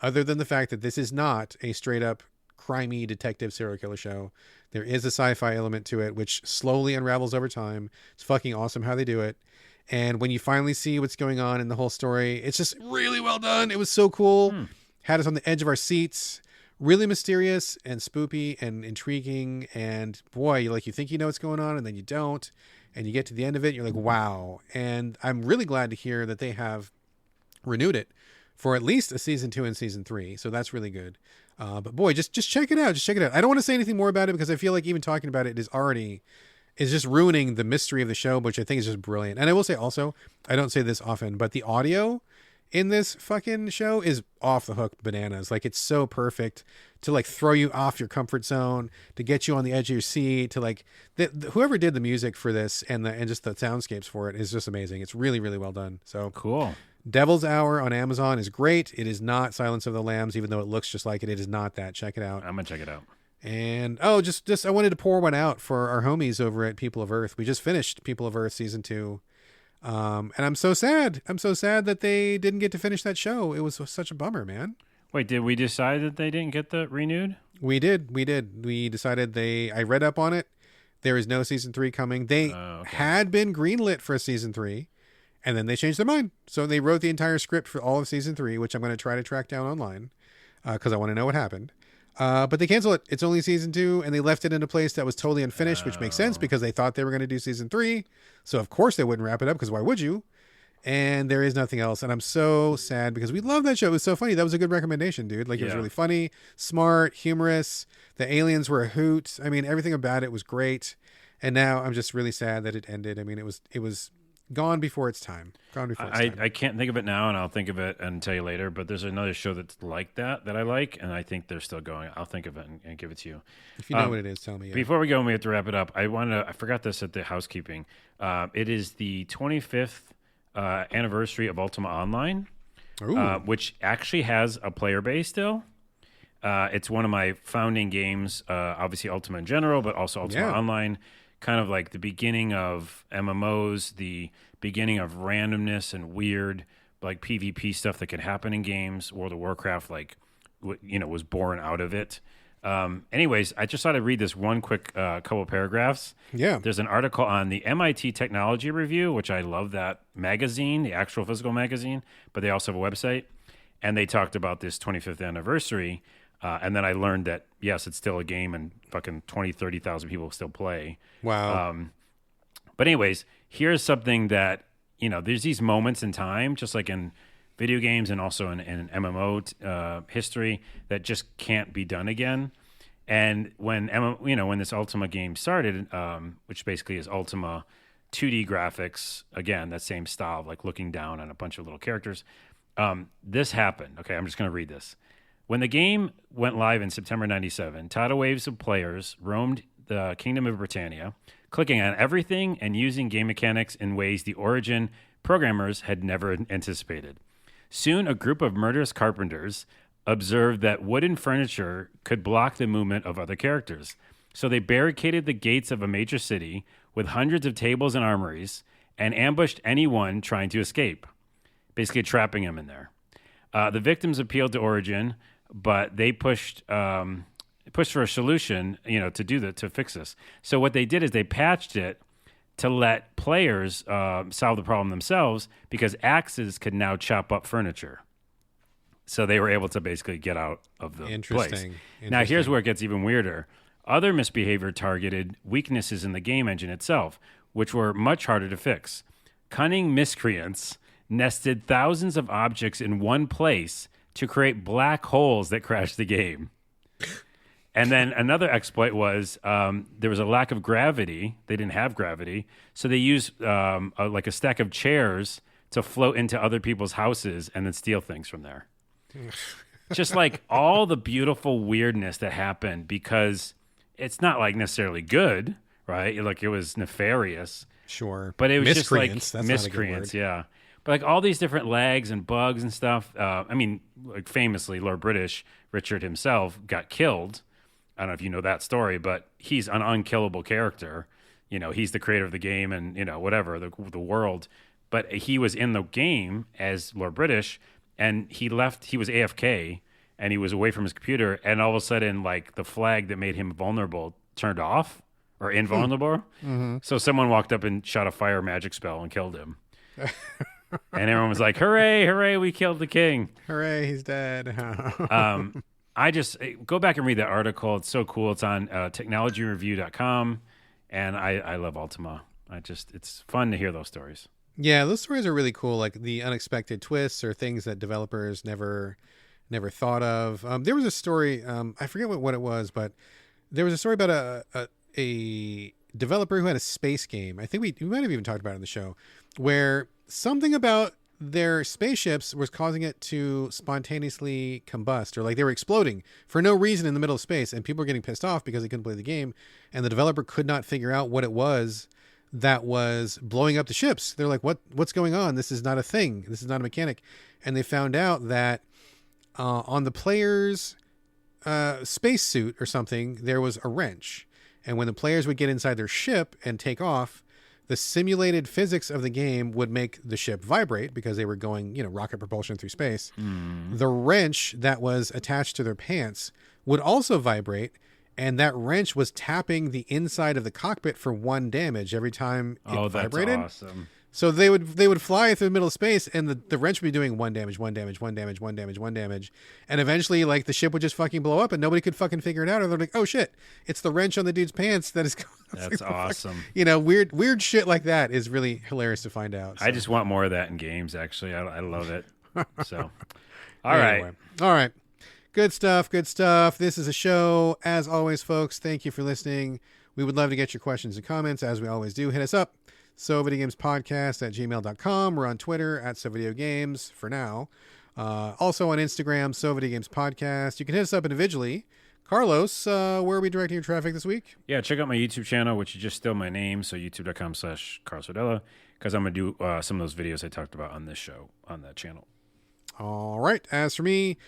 other than the fact that this is not a straight up crimey detective serial killer show. There is a sci-fi element to it, which slowly unravels over time. It's fucking awesome how they do it. And when you finally see what's going on in the whole story, it's just really well done. It was so cool. Had us on the edge of our seats. Really mysterious and spoopy and intriguing. And boy, you think you know what's going on, and then you don't. And you get to the end of it, and you're like, wow. And I'm really glad to hear that they have renewed it for at least a season 2 and season 3. So that's really good. But boy, just check it out. Just check it out. I don't want to say anything more about it because I feel like even talking about it is just ruining the mystery of the show, which I think is just brilliant. And I will say also, I don't say this often, but the audio in this fucking show is off the hook bananas. Like, it's so perfect to like throw you off your comfort zone, to get you on the edge of your seat, to like whoever did the music for this and just the soundscapes for it is just amazing. It's really, really well done. So cool. Devil's Hour on Amazon is great. It is not Silence of the Lambs, even though it looks just like it. It is not that. Check it out. I'm gonna check it out. And just I wanted to pour one out for our homies over at People of Earth. We just finished People of Earth season 2. And I'm so sad. I'm so sad that they didn't get to finish that show. It was such a bummer, man. Wait, did we decide that they didn't get the renewed? We did. We decided I read up on it. There is no season 3 coming. They had been greenlit for a season 3, and then they changed their mind. So they wrote the entire script for all of season 3, which I'm going to try to track down online because I want to know what happened. But they canceled it. It's only season 2, and they left it in a place that was totally unfinished, which makes sense because they thought they were going to do season 3. So of course they wouldn't wrap it up because why would you? And there is nothing else. And I'm so sad because we love that show. It was so funny. That was a good recommendation, dude. Like, it was really funny, smart, humorous. The aliens were a hoot. I mean, everything about it was great. And now I'm just really sad that it ended. I mean, it was gone before its time. I can't think of it now, and I'll think of it and tell you later. But there's another show that's like that I like, and I think they're still going. I'll think of it and give it to you. If you know what it is, tell me. Yeah. Before we go, we have to wrap it up. I forgot this at the housekeeping. It is the 25th anniversary of Ultima Online, which actually has a player base still. It's one of my founding games. Obviously, Ultima in general, but also Ultima Online. Kind of like the beginning of MMOs, the beginning of randomness and weird like PvP stuff that can happen in games. World of Warcraft, was born out of it. Anyways, I just thought I'd read this one quick couple paragraphs. Yeah. There's an article on the MIT Technology Review, which I love that magazine, the actual physical magazine, but they also have a website. And they talked about this 25th anniversary. And then I learned that, yes, it's still a game and fucking 20, 30,000 people still play. Wow. But anyways, here's something that, there's these moments in time, just like in video games and also in MMO history, that just can't be done again. And when this Ultima game started, which basically is Ultima 2D graphics, again, that same style of like looking down on a bunch of little characters, this happened. Okay, I'm just going to read this. When the game went live in September 97, tidal waves of players roamed the Kingdom of Britannia, clicking on everything and using game mechanics in ways the Origin programmers had never anticipated. Soon, a group of murderous carpenters observed that wooden furniture could block the movement of other characters. So they barricaded the gates of a major city with hundreds of tables and armories and ambushed anyone trying to escape, basically trapping them in there. The victims appealed to Origin, but they pushed for a solution, to fix this. So what they did is they patched it to let players solve the problem themselves because axes could now chop up furniture. So they were able to basically get out of the place. Now here's where it gets even weirder. Other misbehavior targeted weaknesses in the game engine itself, which were much harder to fix. Cunning miscreants nested thousands of objects in one place to create black holes that crashed the game. And then another exploit was there was a lack of gravity. They didn't have gravity. So they used a stack of chairs to float into other people's houses and then steal things from there. Just like all the beautiful weirdness that happened because it's not like necessarily good, right? Like it was nefarious. Sure. But it was just like Miscreants, that's miscreants, yeah. But like all these different lags and bugs and stuff. Like famously, Lord British, Richard himself, got killed. I don't know if you know that story, but he's an unkillable character. He's the creator of the game and, whatever, the world. But he was in the game as Lord British, and he was AFK, and he was away from his computer, and all of a sudden, like, the flag that made him vulnerable turned off, or invulnerable. Mm-hmm. So someone walked up and shot a fire magic spell and killed him. And everyone was like, hooray, hooray, we killed the king. Hooray, he's dead. I just go back and read that article. It's so cool. It's on technologyreview.com. And I love Ultima. It's fun to hear those stories. Yeah, those stories are really cool. Like the unexpected twists or things that developers never thought of. There was a story, I forget what it was, but there was a story about a developer who had a space game. I think we might have even talked about it on the show, where something about their spaceships was causing it to spontaneously combust, or like they were exploding for no reason in the middle of space, and people were getting pissed off because they couldn't play the game, and the developer could not figure out what it was that was blowing up the ships. They're like, what's going on? This is not a thing. This is not a mechanic. And they found out that on the player's spacesuit or something, there was a wrench. And when the players would get inside their ship and take off, the simulated physics of the game would make the ship vibrate because they were going, rocket propulsion through space. The wrench that was attached to their pants would also vibrate, and that wrench was tapping the inside of the cockpit for 1 damage every time it vibrated. That's awesome. So they would fly through the middle of space, and the wrench would be doing 1 damage, 1 damage, 1 damage, 1 damage, 1 damage. And eventually, like, the ship would just fucking blow up, and nobody could fucking figure it out. Or they're like, oh shit, it's the wrench on the dude's pants that is going. That's awesome. Weird shit like that is really hilarious to find out. So. I just want more of that in games, actually. I love it. So, all right. Good stuff. This is a show. As always, folks, thank you for listening. We would love to get your questions and comments, as we always do. Hit us up. SoVideoGamesPodcast@gmail.com. We're on Twitter @SoVideoGames for now. Also on Instagram, SoVideoGamesPodcast. You can hit us up individually. Carlos, where are we directing your traffic this week? Yeah, check out my YouTube channel, which is just still my name, so youtube.com/CarlosOrdella, because I'm going to do some of those videos I talked about on this show on that channel. All right. As for me,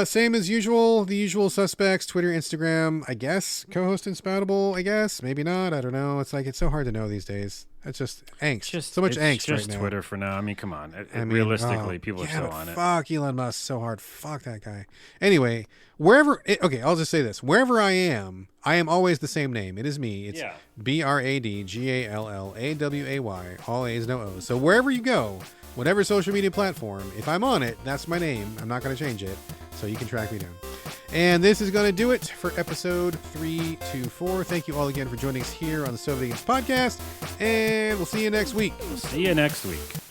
same as usual, the usual suspects, Twitter, Instagram, I guess, co-host and Spoutable, I guess, maybe not, I don't know. It's so hard to know these days. It's just angst. So much angst right now. Just Twitter for now. I mean, come on. Realistically, people are still on it. Fuck Elon Musk so hard. Fuck that guy. Anyway, I'll just say this. Wherever I am always the same name. It is me. It's BradGallaway, all A's, no O's. So wherever you go, whatever social media platform, if I'm on it, that's my name. I'm not going to change it. So you can track me down. And this is going to do it for episode 324. Thank you all again for joining us here on the So Videogames podcast. And we'll see you next week. We'll see you next week.